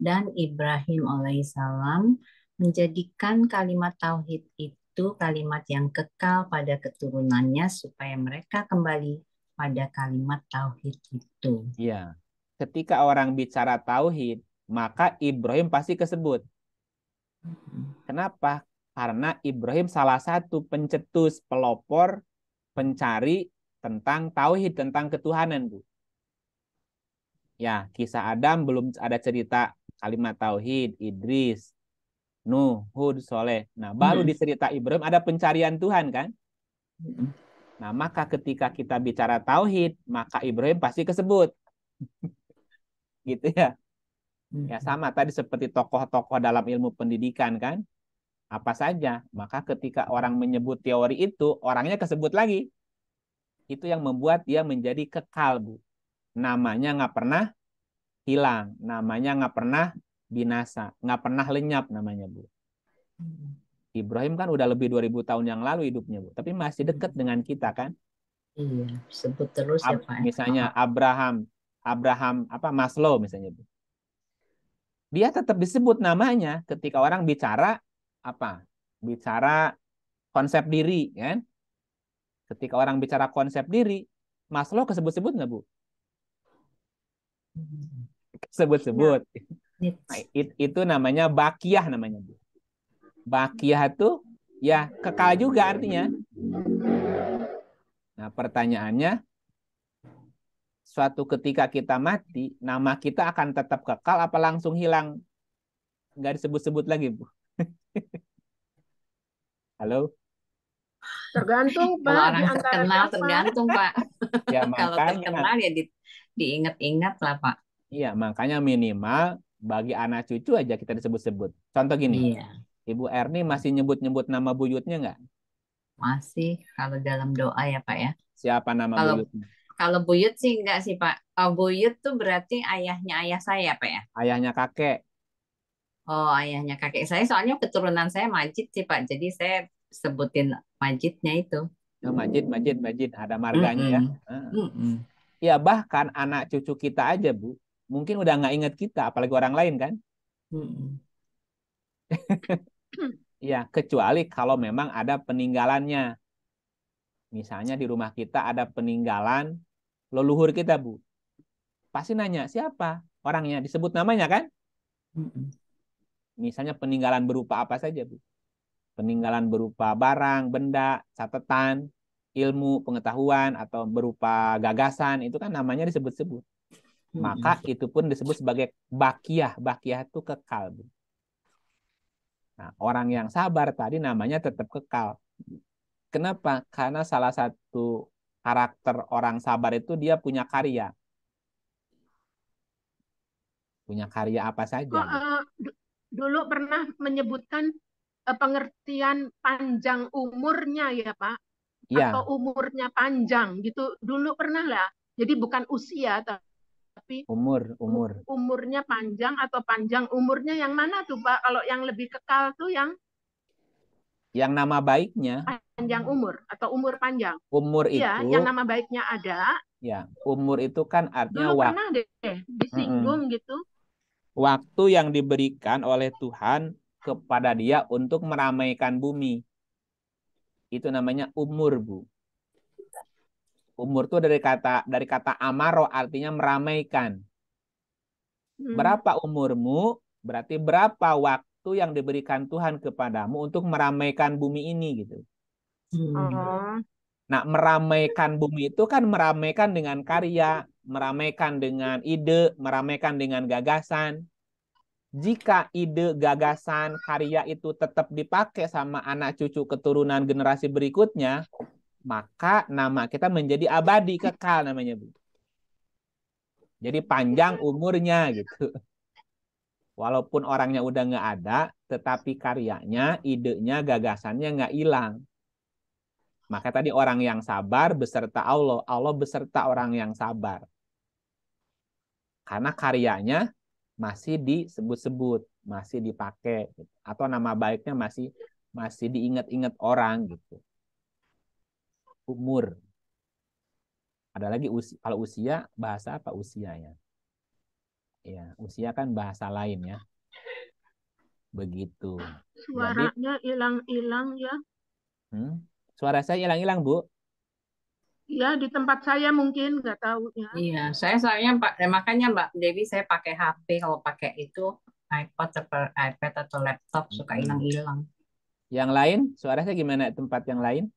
Dan Ibrahim alaihissalam menjadikan kalimat tauhid itu kalimat yang kekal pada keturunannya supaya mereka kembali pada kalimat tauhid itu. Iya. Ketika orang bicara tauhid, maka Ibrahim pasti kesebut. Kenapa? Karena Ibrahim salah satu pencetus, pelopor, pencari tentang tauhid, tentang ketuhanan, Bu. Ya, kisah Adam belum ada cerita kalimat tauhid, Idris, Nuh, Hud, Soleh. Nah, baru di cerita Ibrahim ada pencarian Tuhan kan? Nah, maka ketika kita bicara tauhid, maka Ibrahim pasti kesebut. Gitu ya. Ya sama tadi seperti tokoh-tokoh dalam ilmu pendidikan kan? Apa saja. Maka ketika orang menyebut teori itu, orangnya kesebut lagi. Itu yang membuat dia menjadi kekal, Bu. Namanya nggak pernah hilang. Namanya nggak pernah binasa. Nggak pernah lenyap namanya, Bu. Ibrahim kan udah lebih 2000 tahun yang lalu hidupnya, Bu. Tapi masih dekat dengan kita kan? Iya, sebut terus ya Pak. Misalnya Abraham apa Maslow misalnya, Bu. Dia tetap disebut namanya ketika orang bicara apa? bicara konsep diri, kan? Ketika orang bicara konsep diri, Maslow kesebut-sebut nggak, Bu? Sebut-sebut. Nah, itu namanya bakiyah namanya, Bu. Bakiyah itu ya kekal juga artinya. Nah, pertanyaannya, suatu ketika kita mati, nama kita akan tetap kekal apa langsung hilang? Nggak disebut-sebut lagi, Bu. Halo? Tergantung Kalau Pak, di orang antara terkenal siapa. tergantung, Pak. Ya Kalau makanya, terkenal ya diingat-ingat lah, Pak. iya makanya minimal bagi anak cucu aja kita disebut-sebut. Contoh gini, Iya, Ibu Erni masih nyebut-nyebut nama buyutnya nggak? masih kalau dalam doa ya, Pak ya. Siapa nama Kalau buyutnya? kalau buyut sih enggak sih, Pak. Oh, buyut tuh berarti ayahnya ayah saya, Pak ya. Ayahnya kakek. Oh, ayahnya kakek saya. Soalnya keturunan saya Majid sih, Pak. Jadi saya sebutin Majidnya itu. Oh, Majid, Majid, Majid. Ada marganya ya. Mm-mm. Mm-mm. Ya bahkan anak cucu kita aja, Bu. Mungkin udah nggak ingat kita, apalagi orang lain kan? Mm-mm. Ya, kecuali kalau memang ada peninggalannya. Misalnya di rumah kita ada peninggalan leluhur kita, Bu. Pasti nanya, siapa orangnya? Disebut namanya kan? Mm-mm. Misalnya peninggalan berupa apa saja, Bu? Peninggalan berupa barang, benda, catatan, ilmu, pengetahuan, atau berupa gagasan, itu kan namanya disebut-sebut. Maka itu pun disebut sebagai bakiyah. Bakiyah itu kekal, Bu. Nah, orang yang sabar tadi namanya tetap kekal. Kenapa? Karena salah satu karakter orang sabar itu dia punya karya. Punya karya apa saja, Kok gitu. dulu pernah menyebutkan pengertian panjang umurnya ya Pak? Iya, Atau umurnya panjang gitu. Dulu pernah lah. Jadi bukan usia, tapi umur. umurnya panjang atau panjang umurnya yang mana tuh Pak? Kalau yang lebih kekal tuh yang Yang nama baiknya, panjang umur atau umur panjang. umur Iya, itu, yang nama baiknya ada. ya, umur itu kan artinya Dulu waktu. pernah deh disinggung gitu. Waktu yang diberikan oleh Tuhan kepada dia untuk meramaikan bumi. Itu namanya umur, Bu. Umur itu dari kata amaro artinya meramaikan. Berapa umurmu? Berarti berapa waktu yang diberikan Tuhan kepadamu untuk meramaikan bumi ini gitu. Oh, Nah, meramaikan bumi itu kan meramaikan dengan karya, meramaikan dengan ide, meramaikan dengan gagasan. Jika ide, gagasan, karya itu tetap dipakai sama anak cucu keturunan generasi berikutnya, maka nama kita menjadi abadi, kekal namanya, Bu. Jadi panjang umurnya gitu. Walaupun orangnya udah nggak ada, tetapi karyanya, idenya, gagasannya nggak hilang. Maka tadi orang yang sabar beserta Allah, Allah beserta orang yang sabar. Karena karyanya masih disebut-sebut, masih dipakai, gitu. Atau nama baiknya masih diingat-ingat orang gitu. Umur. Ada lagi kalau usia bahasa apa usia ya? Ya, usia kan bahasa lain ya. Begitu. Jadi, suaranya hilang-hilang ya. suara saya hilang-hilang, Bu. Ya, di tempat saya mungkin nggak tahu ya. Iya, saya soalnya Pak, makanya Mbak Dewi saya pakai HP. Kalau pakai itu iPod atau iPad atau laptop suka hilang-hilang. Yang lain, suara saya gimana tempat yang lain?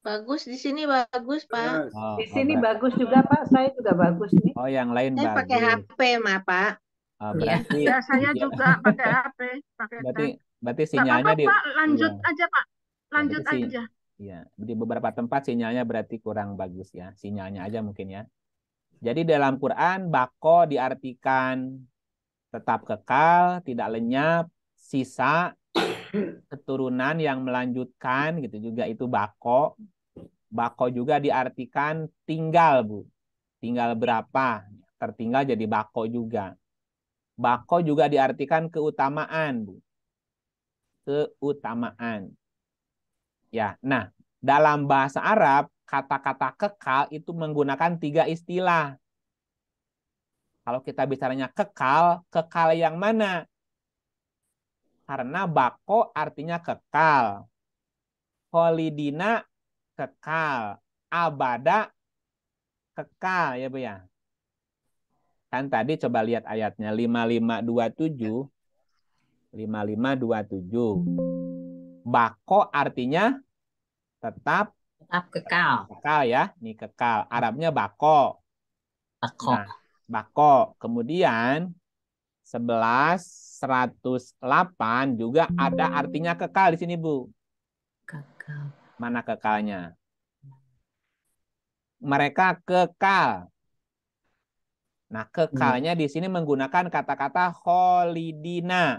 Bagus di sini bagus Pak. Oh, Di sini berarti. bagus juga Pak, saya juga bagus nih. Oh, yang lain Saya pakai bagus. HP mah Pak. Oh, Iya. berarti Ya, saya juga pakai HP, pakai berarti tab. berarti Nggak sinyalnya apa-apa Pak, lanjut iya. aja Pak. Ya, Lanjut berarti aja. iya, di beberapa tempat sinyalnya berarti kurang bagus ya. Sinyalnya aja mungkin ya. Jadi dalam Quran bako diartikan tetap kekal, tidak lenyap, sisa, keturunan yang melanjutkan gitu juga itu bako. Bako juga diartikan tinggal, Bu. Tinggal berapa? Tertinggal jadi bako juga. Bako juga diartikan keutamaan, Bu. Keutamaan. Ya, nah, dalam bahasa Arab, kata-kata kekal itu menggunakan 3 istilah. Kalau kita bicaranya kekal, kekal yang mana? Karena bako artinya kekal. Kholidina kekal. Abada kekal ya Bu ya. Kan tadi coba lihat ayatnya 5527. 5527. Bako artinya tetap kekal. kekal ya. Ini kekal. Arabnya bako. Bako. Nah, bako. Kemudian 11.108 juga ada artinya kekal di sini, Bu. Kekal. Mana kekalnya? Mereka kekal. Nah, kekalnya di sini menggunakan kata-kata kholidina.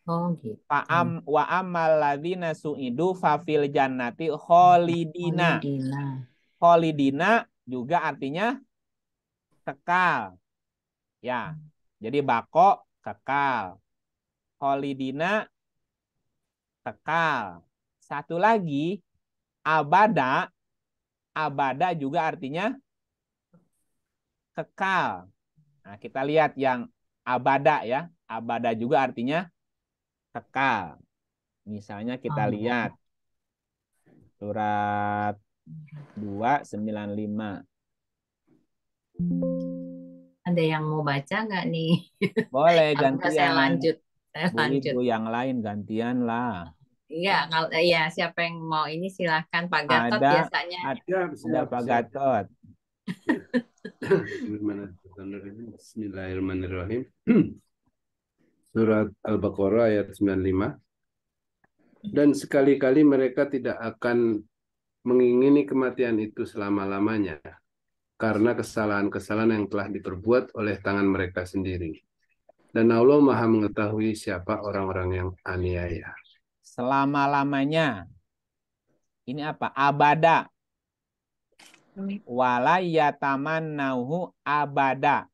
Oh gitu. Fa'am wa ammal ladzina su'idu fafil jannati kholidina. Kholidina juga artinya kekal. Ya. Jadi bako kekal. Kholidina kekal. Satu lagi abada. Abada juga artinya kekal. Nah, kita lihat yang abada ya. Abada juga artinya kekal. Misalnya kita lihat surat 295. Ada yang mau baca nggak nih? Boleh Atau nggak saya gantian. lanjut? Saya Bu lanjut. Ibu yang lain gantian lah. Iya, kalau ya siapa yang mau ini silahkan Pak Gatot Ada biasanya. ada Pak Gatot. Bismillahirrahmanirrahim. Surat Al-Baqarah ayat 95. Dan sekali-kali mereka tidak akan mengingini kematian itu selama-lamanya karena kesalahan-kesalahan yang telah diperbuat oleh tangan mereka sendiri. Dan Allah Maha mengetahui siapa orang-orang yang aniaya. Selama-lamanya. Ini apa? Abada. Wala yatamannauhu abada.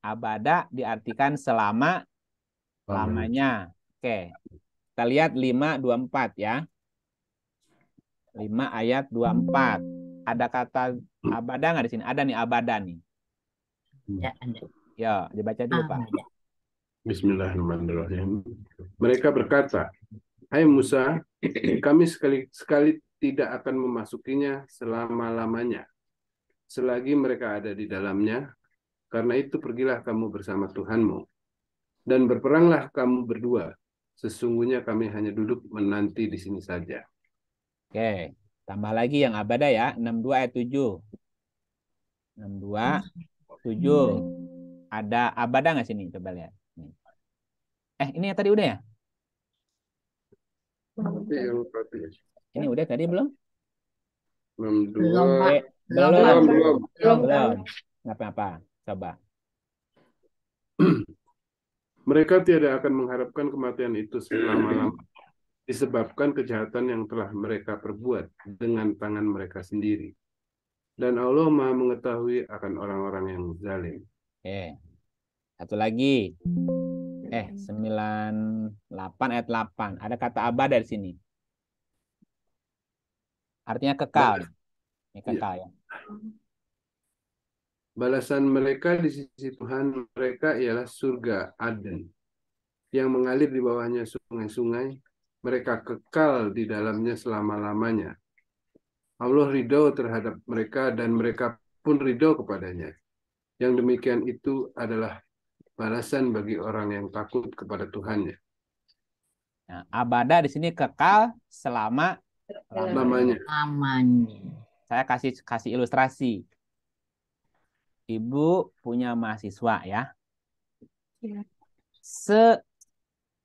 Abada diartikan selama lamanya. Oke. Kita lihat 5:24 ya. 5 ayat 24. Ada kata abada nggak di sini? Ada nih abada nih. Ada. Ya, dibaca dulu Pak. Bismillahirrahmanirrahim. Mereka berkata, hai Musa, kami sekali-sekali tidak akan memasukinya selama-lamanya, selagi mereka ada di dalamnya. Karena itu pergilah kamu bersama Tuhanmu, dan berperanglah kamu berdua. Sesungguhnya kami hanya duduk menanti di sini saja. Oke, tambah lagi yang abada ya, 62 ayat 7. 62, 7. Ada abada nggak sini? Coba lihat. Ini tadi udah ya? Ini udah tadi belum? 62. Belum. Nggak apa-apa. Coba. Mereka tiada akan mengharapkan kematian itu selama-lamanya, disebabkan kejahatan yang telah mereka perbuat dengan tangan mereka sendiri. Dan Allah Maha mengetahui akan orang-orang yang zalim. Satu lagi. 98 ayat 8. Ada kata abada di sini. Artinya kekal. Ini kekal ya. Balasan mereka di sisi Tuhan mereka ialah surga Aden, yang mengalir di bawahnya sungai-sungai. Mereka kekal di dalamnya selama-lamanya. Allah ridho terhadap mereka dan mereka pun ridho kepadanya. Yang demikian itu adalah balasan bagi orang yang takut kepada Tuhannya. Nah, abada di sini kekal selama Lamanya. Saya kasih ilustrasi. Ibu punya mahasiswa ya.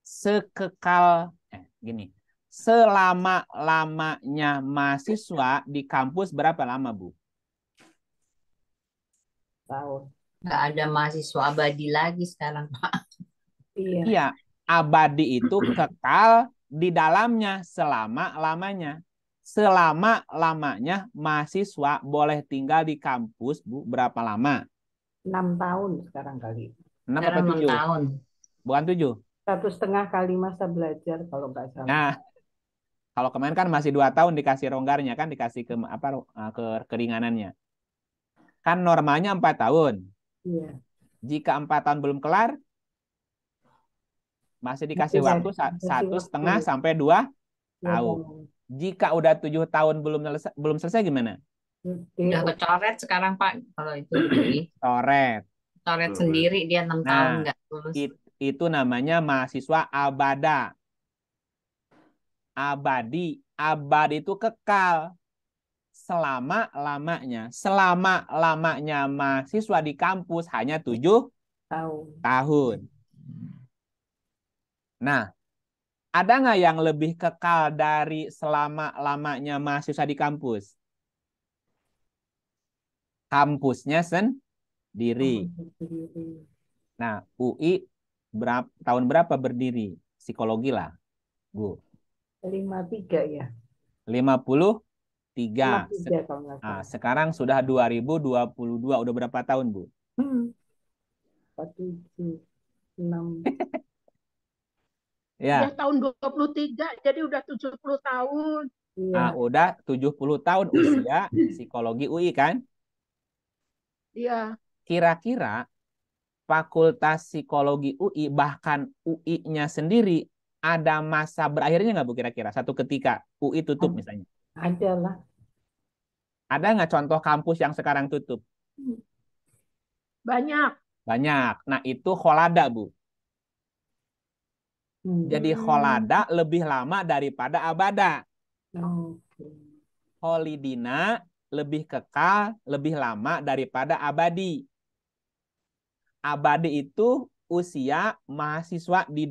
Sekekal gini. Selama-lamanya mahasiswa di kampus berapa lama, Bu? Tahun. Nggak ada mahasiswa abadi lagi sekarang, Pak. Iya, abadi itu kekal di dalamnya selama-lamanya. Selama-lamanya mahasiswa boleh tinggal di kampus, Bu, berapa lama? 6 tahun sekarang kali. 6 Sekarang apa 6 7? tahun. Bukan 7. 1,5 kali masa belajar kalau nggak salah. Nah, kalau kemarin kan masih 2 tahun dikasih ronggarnya kan, dikasih ke keringanannya. Kan normalnya 4 tahun. Iya. Jika 4 tahun belum kelar, Masih dikasih Iya, waktu dikasih 1,5 waktu sampai 2 2 tahun. tahun. Jika udah 7 tahun belum selesai gimana? Udah DO. kecoret sekarang Pak. Kalau itu di Coret. coret Coret. sendiri dia 6 tahun Nah, nggak lulus. itu namanya mahasiswa abada. Abadi. Abadi itu kekal. Selama-lamanya. Selama-lamanya mahasiswa di kampus hanya 7 Tahu. tahun. Nah, ada nggak yang lebih kekal dari selama-lamanya mahasiswa di kampus? Kampusnya sendiri. Kampus sendiri. Nah, UI tahun berapa berdiri? Psikologi lah, Bu. 53 ya. 53. 53 kalau nggak Nah, salah. sekarang sudah 2022. Udah berapa tahun, Bu? 47, 6. Ya Ya, tahun 23, jadi udah 70 tahun. Iya. udah 70 tahun usia psikologi UI kan? Iya. Kira-kira Fakultas Psikologi UI, bahkan UI-nya sendiri, ada masa berakhirnya nggak, Bu, kira-kira? Satu ketika UI tutup misalnya. Ada lah. Ada nggak contoh kampus yang sekarang tutup? Banyak. Banyak. Nah, itu kholada, Bu. Jadi kholada lebih lama daripada abada. Oke. Kholidina lebih kekal, lebih lama daripada abadi. Abadi itu usia mahasiswa di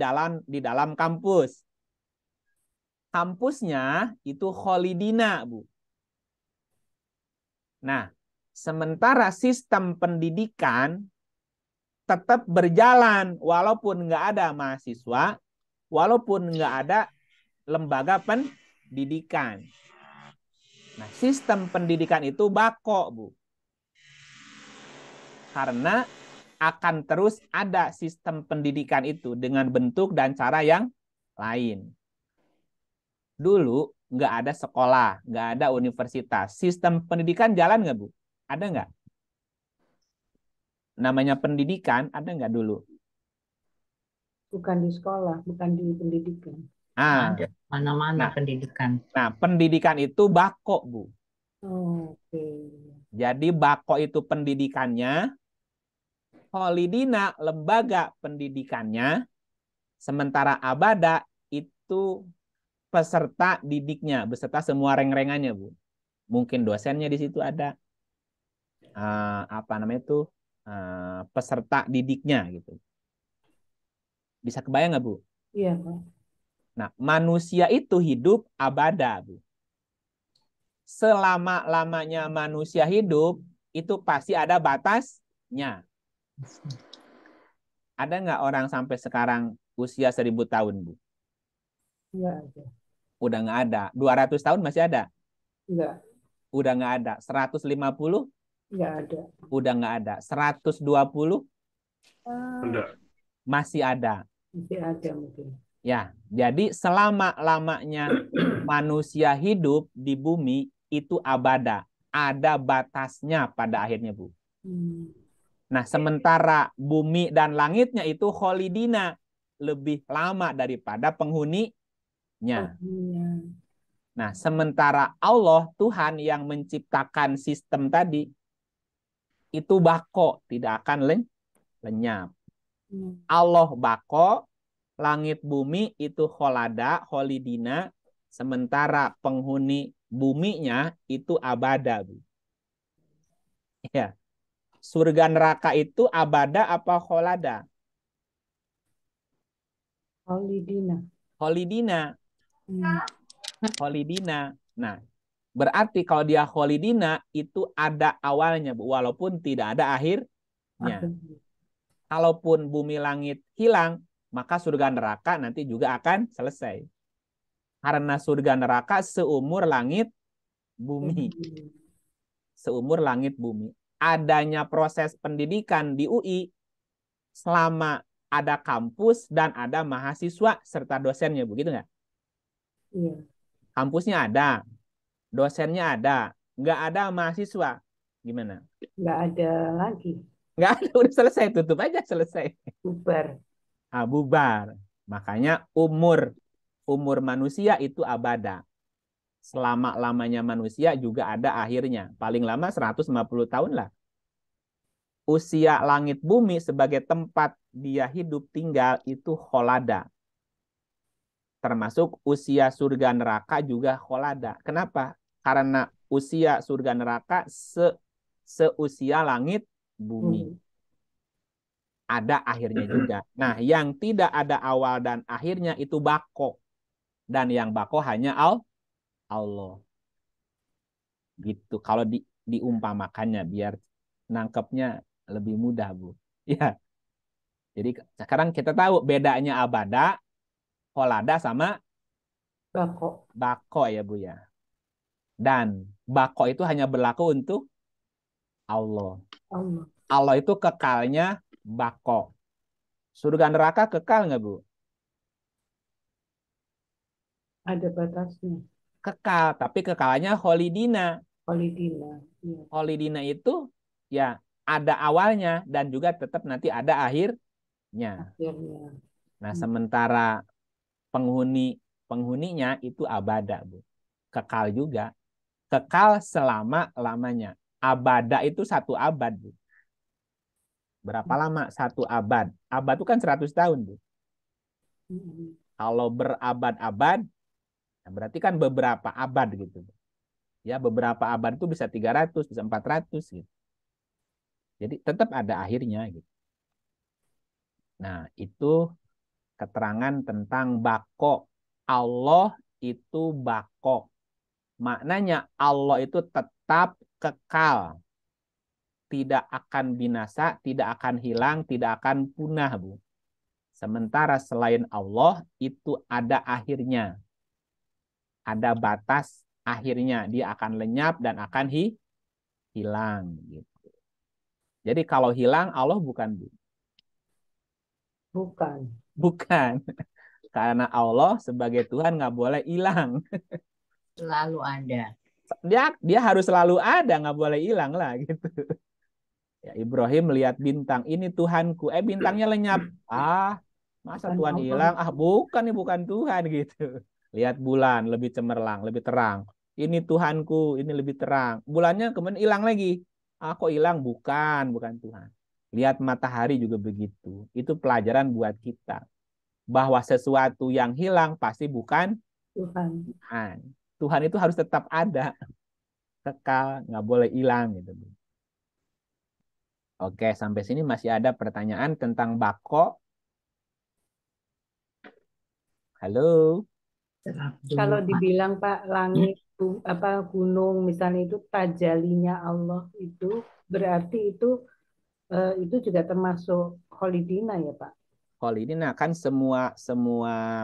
dalam kampus. Kampusnya itu kholidina, Bu. Nah, sementara sistem pendidikan tetap berjalan walaupun nggak ada mahasiswa, walaupun nggak ada lembaga pendidikan. Nah, sistem pendidikan itu bako, Bu. Karena akan terus ada sistem pendidikan itu dengan bentuk dan cara yang lain. Dulu nggak ada sekolah, nggak ada universitas. Sistem pendidikan jalan nggak, Bu? Ada nggak? Namanya pendidikan, ada nggak dulu? Bukan di sekolah, bukan di pendidikan. Ah, Ada mana-mana nah, pendidikan. nah, pendidikan itu bako, Bu. Oke. Jadi bako itu pendidikannya, kholidina lembaga pendidikannya, sementara abada itu peserta didiknya, beserta semua reng-rengannya, Bu. Mungkin dosennya di situ ada, apa namanya itu, peserta didiknya gitu. Bisa kebayang nggak, Bu? Iya, Pak. Nah, manusia itu hidup abada, Bu. Selama-lamanya manusia hidup, itu pasti ada batasnya. Ada nggak orang sampai sekarang usia 1000 tahun, Bu? Enggak ada. Udah nggak ada. 200 tahun masih ada? Enggak. Udah nggak ada. 150? Enggak ada. Udah nggak ada. 120? Enggak. Masih ada. Masih ada mungkin. Ya, jadi selama-lamanya manusia hidup di bumi itu abada. Ada batasnya pada akhirnya, Bu. Nah, sementara bumi dan langitnya itu kholidina. Lebih lama daripada penghuninya. Nah, sementara Allah, Tuhan yang menciptakan sistem tadi, itu bako, tidak akan lenyap. Allah bako, langit bumi itu kholada, kholidina, sementara penghuni buminya itu abada, Bu. Ya. Surga neraka itu abada apa kholada? Kholidina. Kholidina. Kholidina. Nah, berarti kalau dia kholidina itu ada awalnya, Bu, walaupun tidak ada akhirnya. Kalaupun bumi langit hilang, maka surga neraka nanti juga akan selesai. Karena surga neraka seumur langit bumi. Seumur langit bumi. Adanya proses pendidikan di UI selama ada kampus dan ada mahasiswa serta dosennya, begitu nggak? Iya. Kampusnya ada, dosennya ada, nggak ada mahasiswa, gimana? Nggak ada lagi. Nggak ada, udah selesai, tutup aja selesai. Bubar. Bubar. Makanya umur manusia itu abada. Selama-lamanya manusia juga ada akhirnya. Paling lama 150 tahun lah. Usia langit bumi sebagai tempat dia hidup tinggal itu kholada. Termasuk usia surga neraka juga kholada. Kenapa? Karena usia surga neraka seusia langit bumi. Ada akhirnya juga. Nah, yang tidak ada awal dan akhirnya itu bako. Dan yang bako hanya Allah. Gitu. Kalau diumpamakannya biar nangkepnya lebih mudah, Bu. Ya. Jadi sekarang kita tahu bedanya abada, kholada sama bako ya, Bu ya. Dan bako itu hanya berlaku untuk Allah. Allah itu kekalnya bako. Surga neraka kekal nggak, Bu? Ada batasnya. Kekal, tapi kekalnya holidina. Holidina. Ya. Holidina itu ya ada awalnya dan juga tetap nanti ada akhirnya. Nah, sementara penghuninya itu abada, Bu. Kekal juga. Kekal selama-lamanya. Abada itu 1 abad, Bu. Berapa lama 1 abad? Abad itu kan 100 tahun, Bu. Kalau berabad-abad, berarti kan beberapa abad gitu. Ya, beberapa abad itu bisa 300, bisa 400 gitu. Jadi tetap ada akhirnya gitu. Nah, itu keterangan tentang bako. Allah itu bako. Maknanya Allah itu tetap kekal. Tidak akan binasa, tidak akan hilang, tidak akan punah, Bu. Sementara selain Allah itu ada akhirnya. Ada batas akhirnya. Dia akan lenyap dan akan hilang. Gitu. Jadi kalau hilang, Allah bukan, Bu. Bukan. Karena Allah sebagai Tuhan nggak boleh hilang. Selalu ada. Dia harus selalu ada, nggak boleh hilang lah gitu. Ya, Ibrahim melihat bintang, ini Tuhanku. Bintangnya lenyap. Masa Tuhan hilang? Bukan, ini bukan Tuhan gitu. Lihat bulan lebih cemerlang, lebih terang. Ini Tuhanku, ini lebih terang. Bulannya kemudian hilang lagi. Kok hilang? Bukan Tuhan. Lihat matahari juga begitu. Itu pelajaran buat kita. Bahwa sesuatu yang hilang pasti bukan Tuhan. Tuhan itu harus tetap ada. Kekal, nggak boleh hilang gitu. Oke, sampai sini masih ada pertanyaan tentang bako. Halo. Kalau dibilang Pak langit gunung misalnya itu tajalinya Allah itu berarti itu juga termasuk holidina ya Pak? Holidina kan semua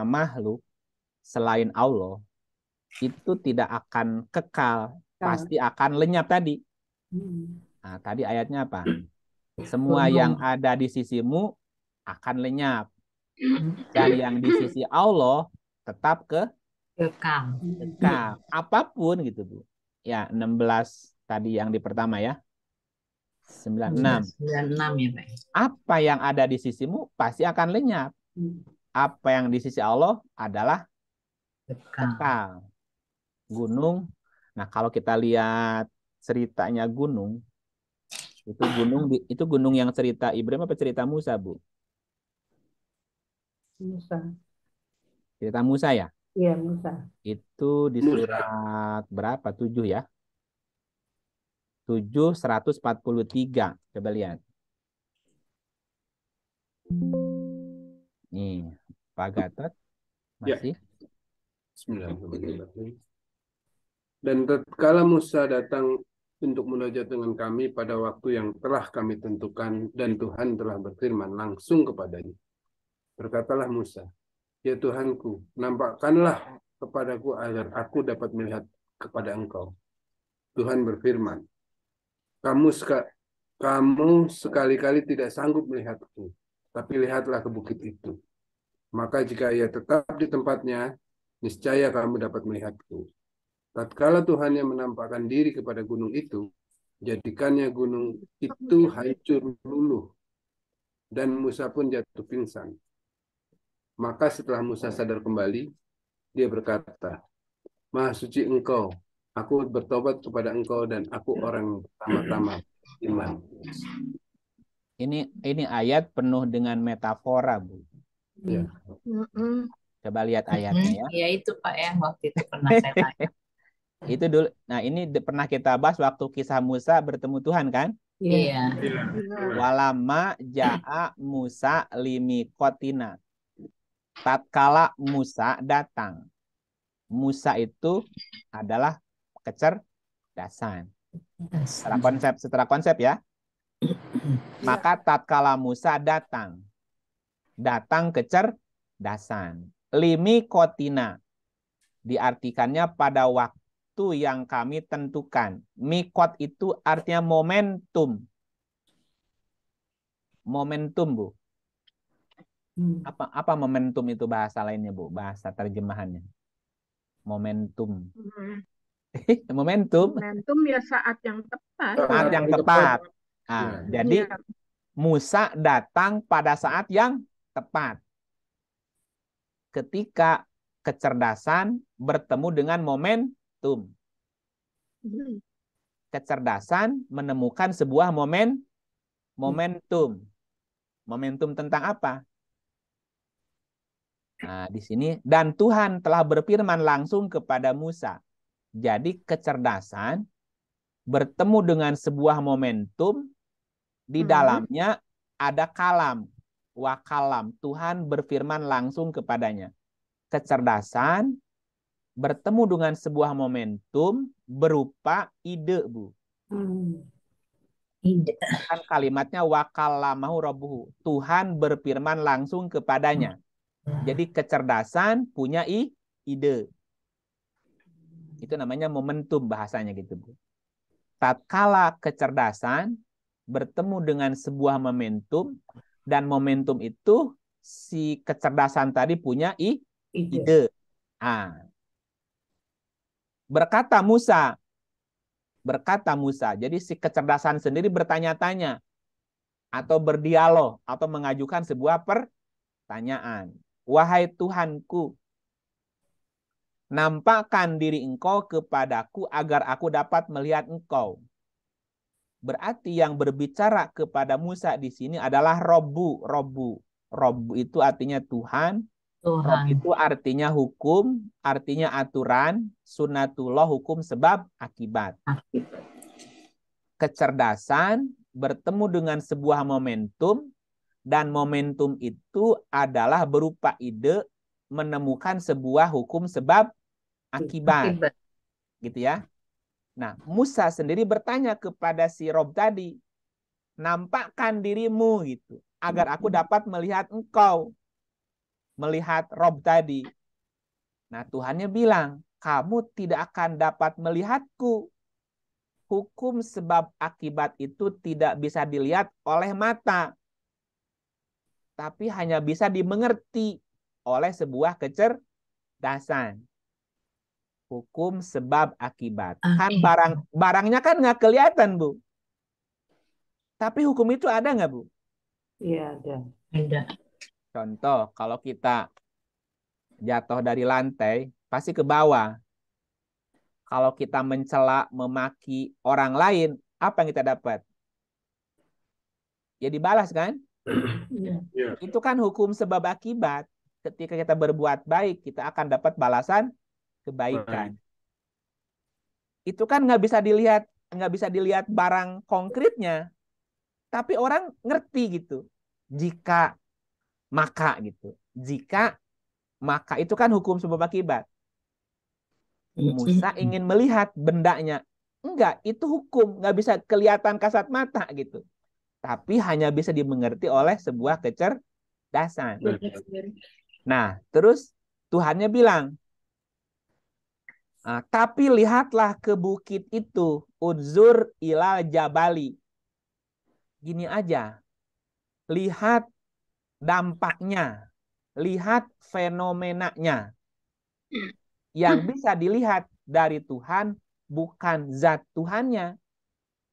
makhluk selain Allah itu tidak akan kekal, pasti akan lenyap tadi. Nah, tadi ayatnya apa? Semua yang ada di sisimu akan lenyap. Dan yang di sisi Allah tetap kekal. Apapun gitu, Bu. Ya, 16 tadi yang di pertama ya. 96 ya, Pak. Apa yang ada di sisimu pasti akan lenyap. Apa yang di sisi Allah adalah kekal. Gunung. Nah, kalau kita lihat ceritanya gunung, itu gunung yang cerita Ibrahim apa cerita Musa, Bu? Musa. Cerita Musa ya? Iya, Musa. Itu di surat berapa? 7 ya? 7:143. Coba lihat. Nih, Pak Gatot masih? Ya. Dan tatkala Musa datang untuk munajat dengan kami pada waktu yang telah kami tentukan dan Tuhan telah berfirman langsung kepadanya. Berkatalah Musa, ya Tuhanku, nampakkanlah kepadaku agar aku dapat melihat kepada engkau. Tuhan berfirman, kamu sekali-kali tidak sanggup melihatku, tapi lihatlah ke bukit itu. Maka jika ia tetap di tempatnya, niscaya kamu dapat melihatku. Tatkala Tuhan yang menampakkan diri kepada gunung itu, jadikannya gunung itu hancur luluh, dan Musa pun jatuh pingsan. Maka setelah Musa sadar kembali, dia berkata, Maha suci engkau, aku bertobat kepada engkau dan aku orang pertama-tama iman. Ini ayat penuh dengan metafora, Bu. Ya. Coba lihat ayatnya ya. Ya itu Pak yang waktu itu pernah saya tanya. Itu dulu. Nah, ini pernah kita bahas waktu kisah Musa bertemu Tuhan kan? Iya. Walama ja'a Musa limiqotina. Tatkala Musa datang. Musa itu adalah kecerdasan. Secara konsep ya. Maka tatkala Musa datang kecerdasan. Limiqotina. Diartikannya pada waktu yang kami tentukan. Mikot itu artinya momentum. Momentum, Bu. Apa momentum itu bahasa lainnya, Bu? Bahasa terjemahannya. Momentum. Momentum. Momentum ya saat yang tepat. Saat yang tepat. Nah, jadi Musa datang pada saat yang tepat. Ketika kecerdasan bertemu dengan momentum. Kecerdasan menemukan sebuah momentum. Momentum tentang apa? Nah, di sini dan Tuhan telah berfirman langsung kepada Musa. Jadi kecerdasan bertemu dengan sebuah momentum, di dalamnya ada kalam, wakalam. Tuhan berfirman langsung kepadanya. Kecerdasan bertemu dengan sebuah momentum berupa ide, Bu. Kan kalimatnya wakalamahu rabbuhu. Tuhan berfirman langsung kepadanya. Jadi kecerdasan punya ide. Itu namanya momentum bahasanya gitu, Bu. Tatkala kecerdasan bertemu dengan sebuah momentum, dan momentum itu si kecerdasan tadi punya ide. Berkata Musa. Jadi si kecerdasan sendiri bertanya-tanya atau berdialog atau mengajukan sebuah pertanyaan. Wahai Tuhanku, nampakkan diri engkau kepadaku agar aku dapat melihat engkau. Berarti yang berbicara kepada Musa di sini adalah Robbu. Robbu itu artinya Tuhan. Rob itu artinya hukum, artinya aturan, sunnatullah hukum sebab akibat. Kecerdasan bertemu dengan sebuah momentum, dan momentum itu adalah berupa ide menemukan sebuah hukum sebab akibat. Gitu ya. Nah, Musa sendiri bertanya kepada si Rob tadi, nampakkan dirimu gitu, agar aku dapat melihat engkau. Melihat Rob tadi. Nah, Tuhannya bilang, kamu tidak akan dapat melihatku. Hukum sebab akibat itu tidak bisa dilihat oleh mata, tapi hanya bisa dimengerti oleh sebuah kecerdasan. Hukum sebab akibat. Kan barangnya kan nggak kelihatan, Bu. Tapi hukum itu ada nggak, Bu? Iya, Ada. Contoh, kalau kita jatuh dari lantai, pasti ke bawah. Kalau kita mencela, memaki orang lain, apa yang kita dapat? Ya dibalas kan? Itu kan hukum sebab akibat. Ketika kita berbuat baik, kita akan dapat balasan kebaikan. Itu kan nggak bisa dilihat barang konkretnya, tapi orang ngerti gitu. Jika maka gitu. Jika maka itu kan hukum sebab akibat. Musa ingin melihat bendanya. Enggak, itu hukum, nggak bisa kelihatan kasat mata gitu. Tapi hanya bisa dimengerti oleh sebuah kecerdasan. Nah, terus Tuhannya bilang, tapi lihatlah ke bukit itu, udzur ilal jabali. Gini aja, lihat dampaknya, lihat fenomenanya. Yang bisa dilihat dari Tuhan bukan zat Tuhannya,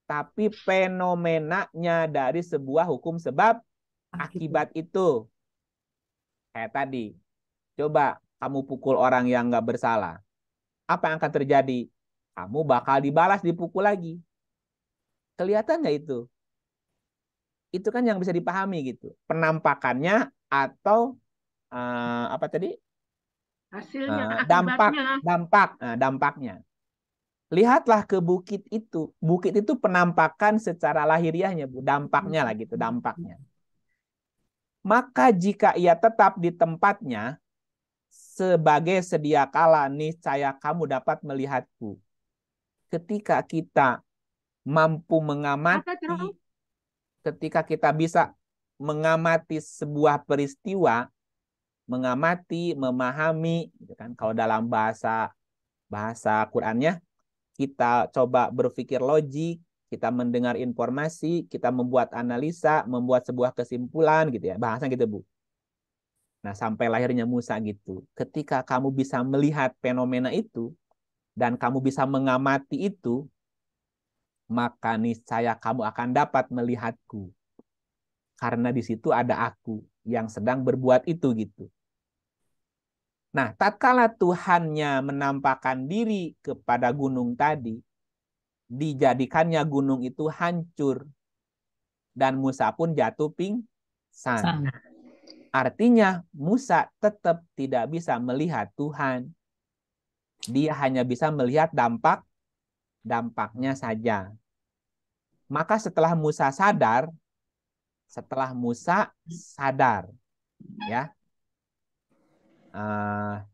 tapi fenomenanya dari sebuah hukum sebab akibat itu. Kayak tadi, coba kamu pukul orang yang nggak bersalah. Apa yang akan terjadi? Kamu bakal dibalas, dipukul lagi. Kelihatan nggak itu? Itu kan yang bisa dipahami gitu. Penampakannya atau apa tadi? Hasilnya, Dampak, akibatnya. dampaknya. Lihatlah ke bukit itu. Bukit itu penampakan secara lahiriahnya, Bu. Dampaknya lah gitu, dampaknya. Maka jika ia tetap di tempatnya, sebagai sedia kala niscaya kamu dapat melihatku. Ketika kita mampu mengamati, ketika kita bisa mengamati sebuah peristiwa, mengamati, memahami, gitu kan? Kalau dalam bahasa Qur'annya, kita coba berpikir logik, kita mendengar informasi, kita membuat analisa, membuat sebuah kesimpulan, gitu ya. Bahasanya gitu, Bu. Nah, sampai lahirnya Musa gitu. Ketika kamu bisa melihat fenomena itu, dan kamu bisa mengamati itu, maka niscaya kamu akan dapat melihatku. Karena di situ ada aku yang sedang berbuat itu gitu. Nah, tatkala Tuhannya menampakkan diri kepada gunung tadi, dijadikannya gunung itu hancur. Dan Musa pun jatuh pingsan. Artinya Musa tetap tidak bisa melihat Tuhan. Dia hanya bisa melihat dampaknya saja. Maka setelah Musa sadar, ya,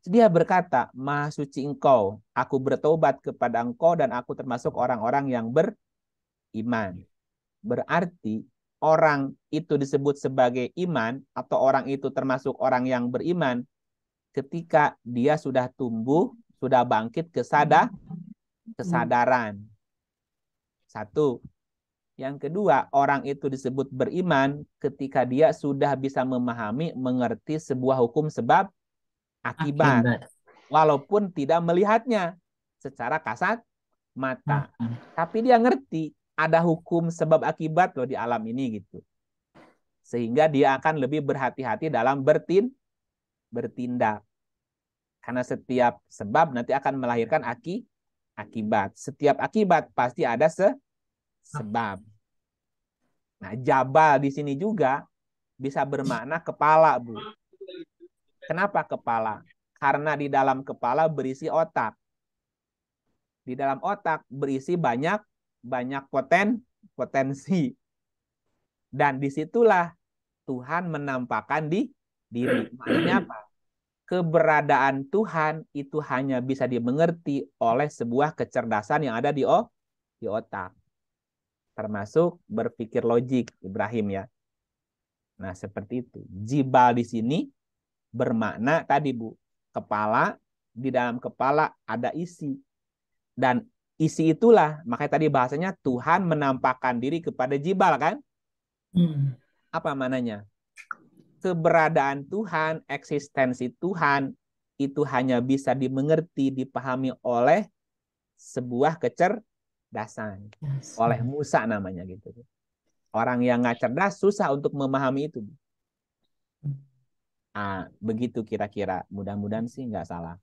dia berkata, Maha suci Engkau, aku bertobat kepada Engkau dan aku termasuk orang-orang yang beriman. Berarti orang itu disebut sebagai iman atau orang itu termasuk orang yang beriman ketika dia sudah tumbuh, sudah bangkit kesadaran. Satu. Yang kedua, orang itu disebut beriman ketika dia sudah bisa memahami, mengerti sebuah hukum sebab akibat. Walaupun tidak melihatnya secara kasat mata. Tapi dia ngerti ada hukum sebab akibat loh di alam ini gitu. Sehingga dia akan lebih berhati-hati dalam bertindak. Karena setiap sebab nanti akan melahirkan akibat. Setiap akibat pasti ada sebab. Nah, jabal di sini juga bisa bermakna kepala, Bu. Kenapa kepala? Karena di dalam kepala berisi otak. Di dalam otak berisi banyak potensi. Dan disitulah Tuhan menampakkan diri. Maksudnya apa? Keberadaan Tuhan itu hanya bisa dimengerti oleh sebuah kecerdasan yang ada di otak. Termasuk berpikir logik, Ibrahim ya. Nah, seperti itu. Jibal di sini bermakna tadi, Bu, kepala, di dalam kepala ada isi. Dan isi itulah, makanya tadi bahasanya Tuhan menampakkan diri kepada jibal kan? Apa mananya? Keberadaan Tuhan, eksistensi Tuhan, itu hanya bisa dimengerti, dipahami oleh sebuah kecerdasan. Oleh Musa namanya gitu. Orang yang nggak cerdas susah untuk memahami itu. Begitu kira-kira. Mudah-mudahan sih nggak salah.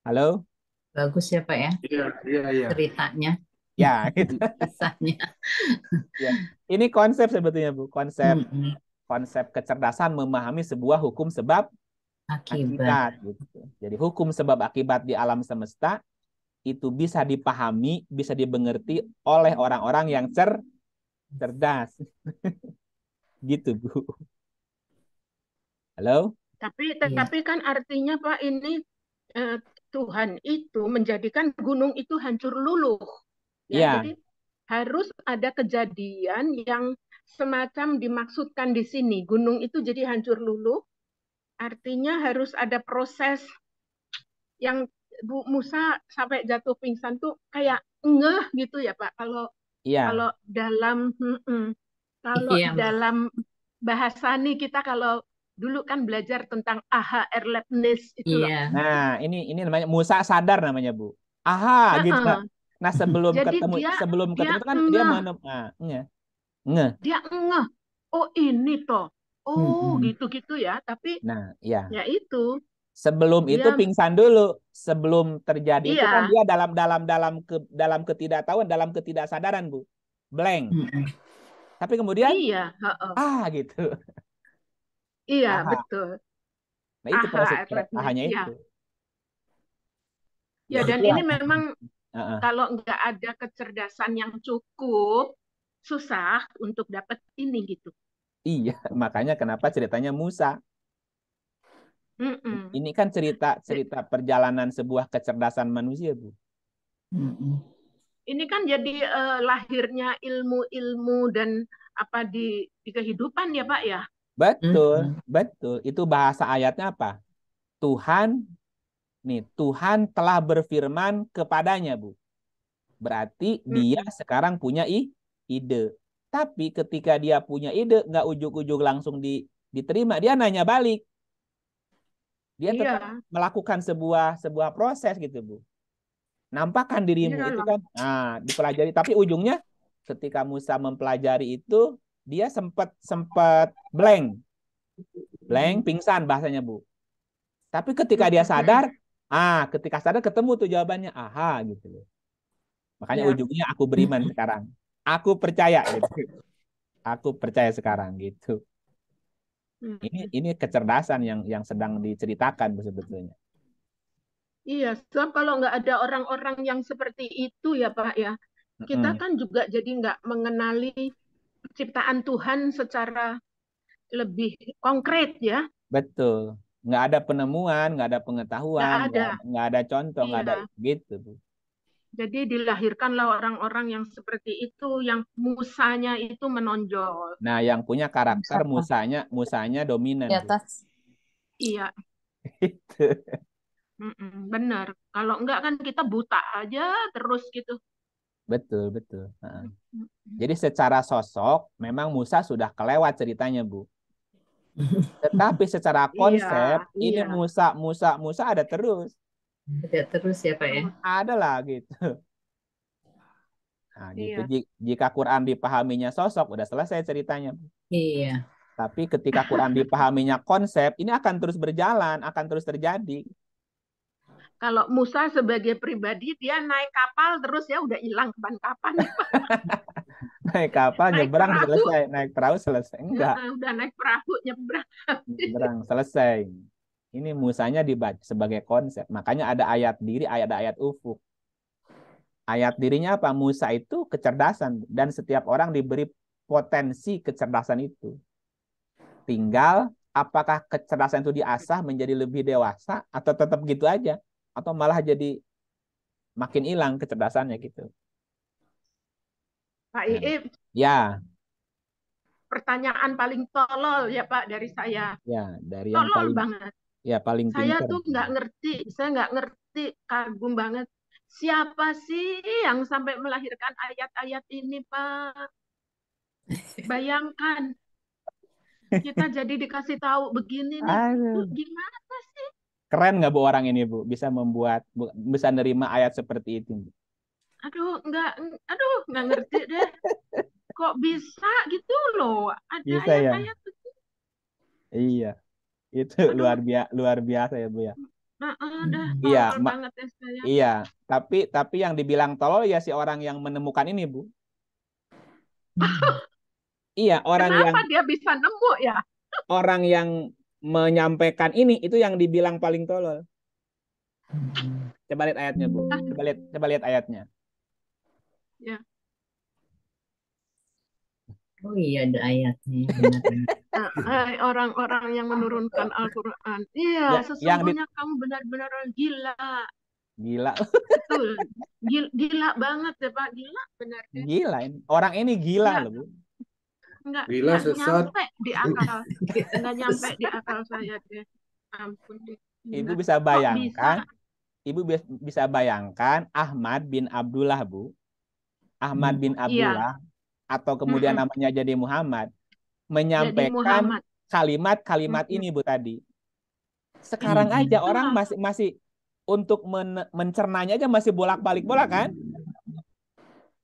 Halo? Bagus ya Pak ya? Iya. Ceritanya. Ya, gitu. Kisahnya. Ya. Ini konsep sebetulnya, Bu. Konsep kecerdasan memahami sebuah hukum sebab akibat. Gitu. Jadi hukum sebab akibat di alam semesta itu bisa dipahami, bisa dimengerti oleh orang-orang yang cerdas. Gitu, Bu. Halo? Tapi kan artinya Pak ini Tuhan itu menjadikan gunung itu hancur luluh. Ya, jadi harus ada kejadian yang semacam dimaksudkan di sini. Gunung itu jadi hancur luluh. Artinya harus ada proses yang Bu Musa sampai jatuh pingsan tuh kayak ngeh gitu ya Pak. Kalau dalam dalam bahasa nih kita kalau dulu kan belajar tentang H.R. Leibniz itu loh. Nah, ini namanya Musa sadar namanya, Bu. Gitu. Nah, sebelum ketemu itu kan dia ngeh. Dia ngeh. Oh, ini toh Oh, Mm-mm. gitu-gitu ya. Tapi Nah, ya. ya itu Sebelum itu dia pingsan dulu. Sebelum terjadi itu kan iya, dia dalam ketidaktahuan, dalam ketidaksadaran, Bu. Blank. Mm-mm. Tapi kemudian iya, heeh. gitu. Iya, Aha. betul. Nah, itu proses Aha, refleks. ahanya Ya. itu. Ya, Ya dan itulah. ini memang Heeh. kalau nggak ada kecerdasan yang cukup, susah untuk dapat ini gitu. Iya, makanya kenapa ceritanya Musa. Mm-mm. Ini kan cerita perjalanan sebuah kecerdasan manusia, Bu. Mm-mm. Ini kan jadi lahirnya ilmu-ilmu dan apa di kehidupan ya Pak ya. Betul, Mm-mm. betul. Itu bahasa ayatnya apa? Tuhan, Tuhan telah berfirman kepadanya, Bu. Berarti dia Mm-mm. sekarang punya ide. Tapi ketika dia punya ide, nggak ujuk-ujuk langsung diterima. Dia nanya balik. Dia tetap Iya, melakukan sebuah proses gitu, Bu. Nampakkan dirimu itu iyalah. kan, dipelajari. Tapi ujungnya ketika Musa mempelajari itu, dia sempat sempat blank, pingsan bahasanya, Bu. Tapi ketika dia Mm-mm. sadar, ketika sadar ketemu tuh jawabannya, aha gitu loh. Makanya Ya. ujungnya aku beriman sekarang. Aku percaya gitu. Aku percaya sekarang gitu. Ini Mm-mm. ini kecerdasan yang sedang diceritakan, Bu, sebetulnya. Iya, sebab kalau nggak ada orang-orang yang seperti itu ya Pak ya, kita Mm-mm. kan juga jadi nggak mengenali ciptaan Tuhan secara lebih konkret ya. Betul. Nggak ada penemuan, nggak ada Nggak pengetahuan, ada. nggak ada contoh, nggak ada Iya. gitu, Bu. Jadi dilahirkanlah orang-orang yang seperti itu, yang musanya itu menonjol. Nah, yang punya karakter Siapa? musanya dominan, Di Bu. atas. Iya, Gitu. benar. Kalau enggak kan kita buta aja terus gitu. Betul, betul. Heeh. Jadi secara sosok memang Musa sudah kelewat ceritanya, Bu. Tetapi secara Iya, konsep ini iya. Musa ada terus. Ada terus ya Pak ya. Terus, Ada lah gitu. Nah, gitu. iya. Jika Quran dipahaminya sosok, udah selesai ceritanya. Iya. Tapi ketika Quran dipahaminya konsep, ini akan terus berjalan, akan terus terjadi. Kalau Musa sebagai pribadi dia naik kapal terus ya udah hilang ban kapan nih Pak. Naik kapal, Naik nyebrang, perahu, selesai. Naik perahu, selesai. Enggak, udah naik perahu nyebrang. nyebrang, selesai. Ini Musanya dibaca sebagai konsep. Makanya ada ayat diri, ada ayat ufuk. Ayat dirinya apa? Musa itu kecerdasan. Dan setiap orang diberi potensi kecerdasan itu. Tinggal apakah kecerdasan itu diasah menjadi lebih dewasa atau tetap gitu aja. Atau malah jadi makin hilang kecerdasannya gitu. Pak Nah, Iip, ya, pertanyaan paling tolol ya Pak dari saya. ya dari yang Tolol paling banget. paling Saya pintar. tuh saya nggak ngerti, kagum banget. Siapa sih yang sampai melahirkan ayat-ayat ini, Pak? Bayangkan, kita jadi dikasih tahu begini nih, tuh Aduh. gimana sih? Keren nggak, Bu, orang ini, Bu? Bisa bisa nerima ayat seperti itu, Bu. Nggak ngerti deh. Kok bisa gitu loh? Ada Bisa ya? ayat-ayat begini. Iya. Itu Aduh, luar biasa ya, Bu ya. udah Iya, tolol banget ya saya. iya. Tapi yang dibilang tolol ya si orang yang menemukan ini, Bu. Iya, Kenapa dia bisa nemu ya? orang yang menyampaikan ini itu yang dibilang paling tolol. Coba lihat ayatnya, Bu. Coba lihat ayatnya. Ya. Oh iya ada ayatnya. Benar. Orang-orang yang menurunkan Al-Quran. Iya, Ya, sesungguhnya kamu benar-benar gila. gila. Betul. Gila banget ya Pak. Gila benar deh. Gila ini. Orang ini gila Nggak, loh, Bu. Gila sesat. nyampe di akal. Nggak nyampe di akal saya deh. Ampun deh. Ibu Gila. bisa Kok bisa? bayangkan, Ibu bisa bayangkan Ahmad bin Abdullah, Bu. Ahmad bin Iya. Abdullah atau kemudian Mm-mm. namanya jadi Muhammad Jadi menyampaikan Muhammad. kalimat-kalimat Mm-mm. ini, Bu, tadi. Sekarang aja orang masih untuk mencernanya aja masih bolak-balik bola kan?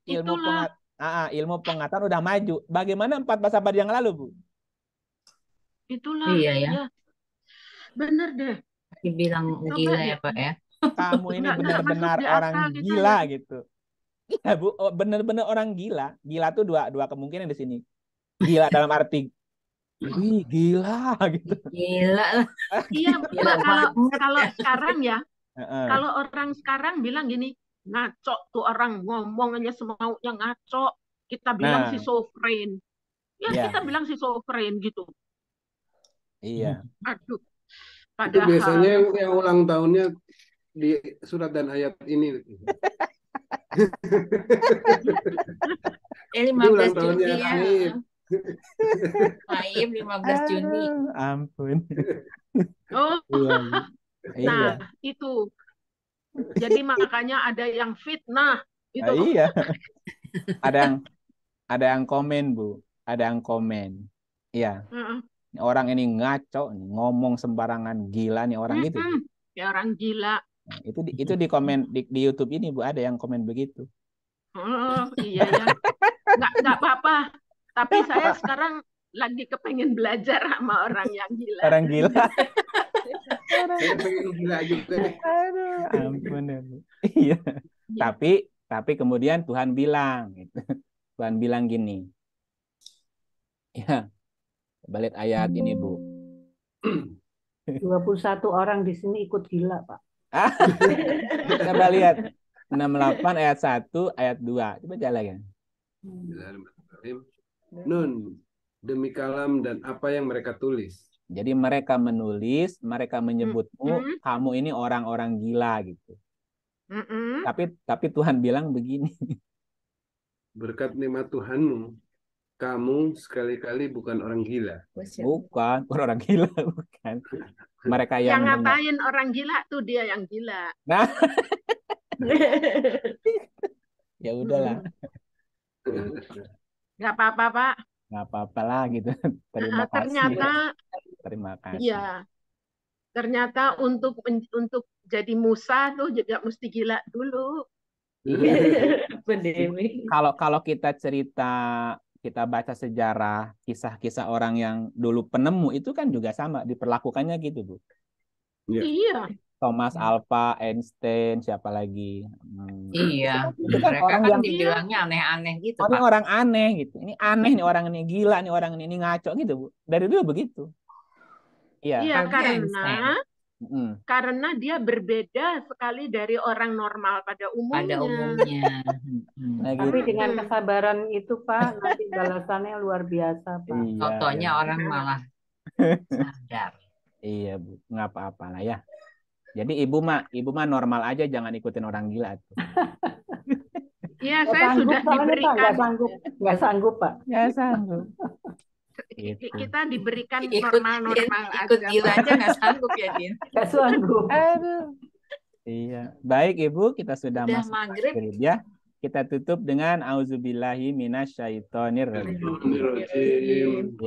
Itulah. Ilmu pengetahuan udah maju. Bagaimana 14 abad yang lalu, Bu? Itulah, Iya ya, ya, bener deh. dibilang Coba gila deh, ya Pak ya. Kamu ini nggak masuk benar-benar di orang akal kita gila ya. gitu. Iya Bu, oh, benar-benar orang gila. Gila tuh dua kemungkinan di sini. Gila dalam arti, wih gila gitu. Gila lah, Iya, gila Pak, kalau banget kalau ya. sekarang ya, Heeh. kalau orang sekarang bilang gini, ngaco tuh orang ngomong aja semaunya ngaco. Kita bilang Nah, schizofren. Ya, iya, kita bilang schizofren gitu. iya. Aduh, Itu biasanya padahal yang ulang tahunnya di surat dan ayat ini. Itu 15 ulang tahunnya Juni ya. Aib. Aib 15 Juni. Aduh, ampun. oh, Iya, Bu. Iya. nah itu. Jadi makanya ada yang fitnah Nah, itu. iya. Ada yang komen, Bu. Ada yang komen. Iya. Heeh. Orang ini ngaco, nih, ngomong sembarangan, gila nih orang gitu. Mm-mm. Ya orang gila. Nah, itu di komen di YouTube ini Bu, ada yang komen begitu. Oh, iya ya. Nggak apa-apa. Tapi saya sekarang lagi kepengen belajar sama orang yang gila. Orang gila. Saya pengen gila juga nih. Aduh, ampun ya, Bu. Iya. Iya. Tapi kemudian Tuhan bilang gitu. Tuhan bilang gini. Ya, balik ayat ini, Bu. 21 orang di sini ikut gila, Pak. Coba lihat 68 ayat 1 ayat 2. Coba jalan ya. Bismillahirrahmanirrahim. Nun, demi kalam dan apa yang mereka tulis. Jadi mereka menulis, mereka menyebutmu, Mm-mm. kamu ini orang-orang gila gitu. Mm-mm. Tapi Tuhan bilang begini. Berkat nikmat Tuhanmu, kamu sekali-kali bukan orang gila. Bukan orang gila, bukan. Mereka yang Yang ngapain orang gila tuh dia yang gila. Nah, ya udahlah, Nggak apa-apa, Pak. nggak apa-apa lah gitu. Terima kasih. Ternyata, Terima kasih. ya, ternyata untuk jadi Musa tuh juga mesti gila dulu. Kalau kita kita baca sejarah kisah-kisah orang yang dulu penemu itu kan juga sama diperlakukannya gitu, Bu. Ya. Iya. Thomas Alva, Einstein, siapa lagi? Iya, Itu kan mereka orang kan yang dibilangnya aneh-aneh gitu, ini Pak. orang aneh gitu. Ini aneh nih orang ini gila nih orang ini ngaco gitu, Bu. Dari dulu begitu. Iya. Iya, Apalagi Einstein. karena dia berbeda sekali dari orang normal pada Pada umumnya. umumnya. Nah, Tapi gitu. dengan kesabaran itu, Pak, nanti balasannya luar biasa, Pak. Iya, Contohnya ya. orang malah sadar. Iya, Bu. Nggak apa-apa lah ya. Jadi ibu mah normal aja, jangan ikutin orang gila tuh. Iya, Nggak saya sanggup sudah soalnya, Pak. diberikan. Nggak sanggup, Pak. Ya sanggup. Gitu. Kita diberikan Ikut normal ikut aja. gila aja nggak sanggup ya, Din. Nggak sanggup. Aduh. Iya. Baik Ibu, kita sudah Udah masuk maghrib. maghrib ya. Kita tutup dengan auzubillahi minasyaitonir rajim. Bismillahirrahmanirrahim. Ya.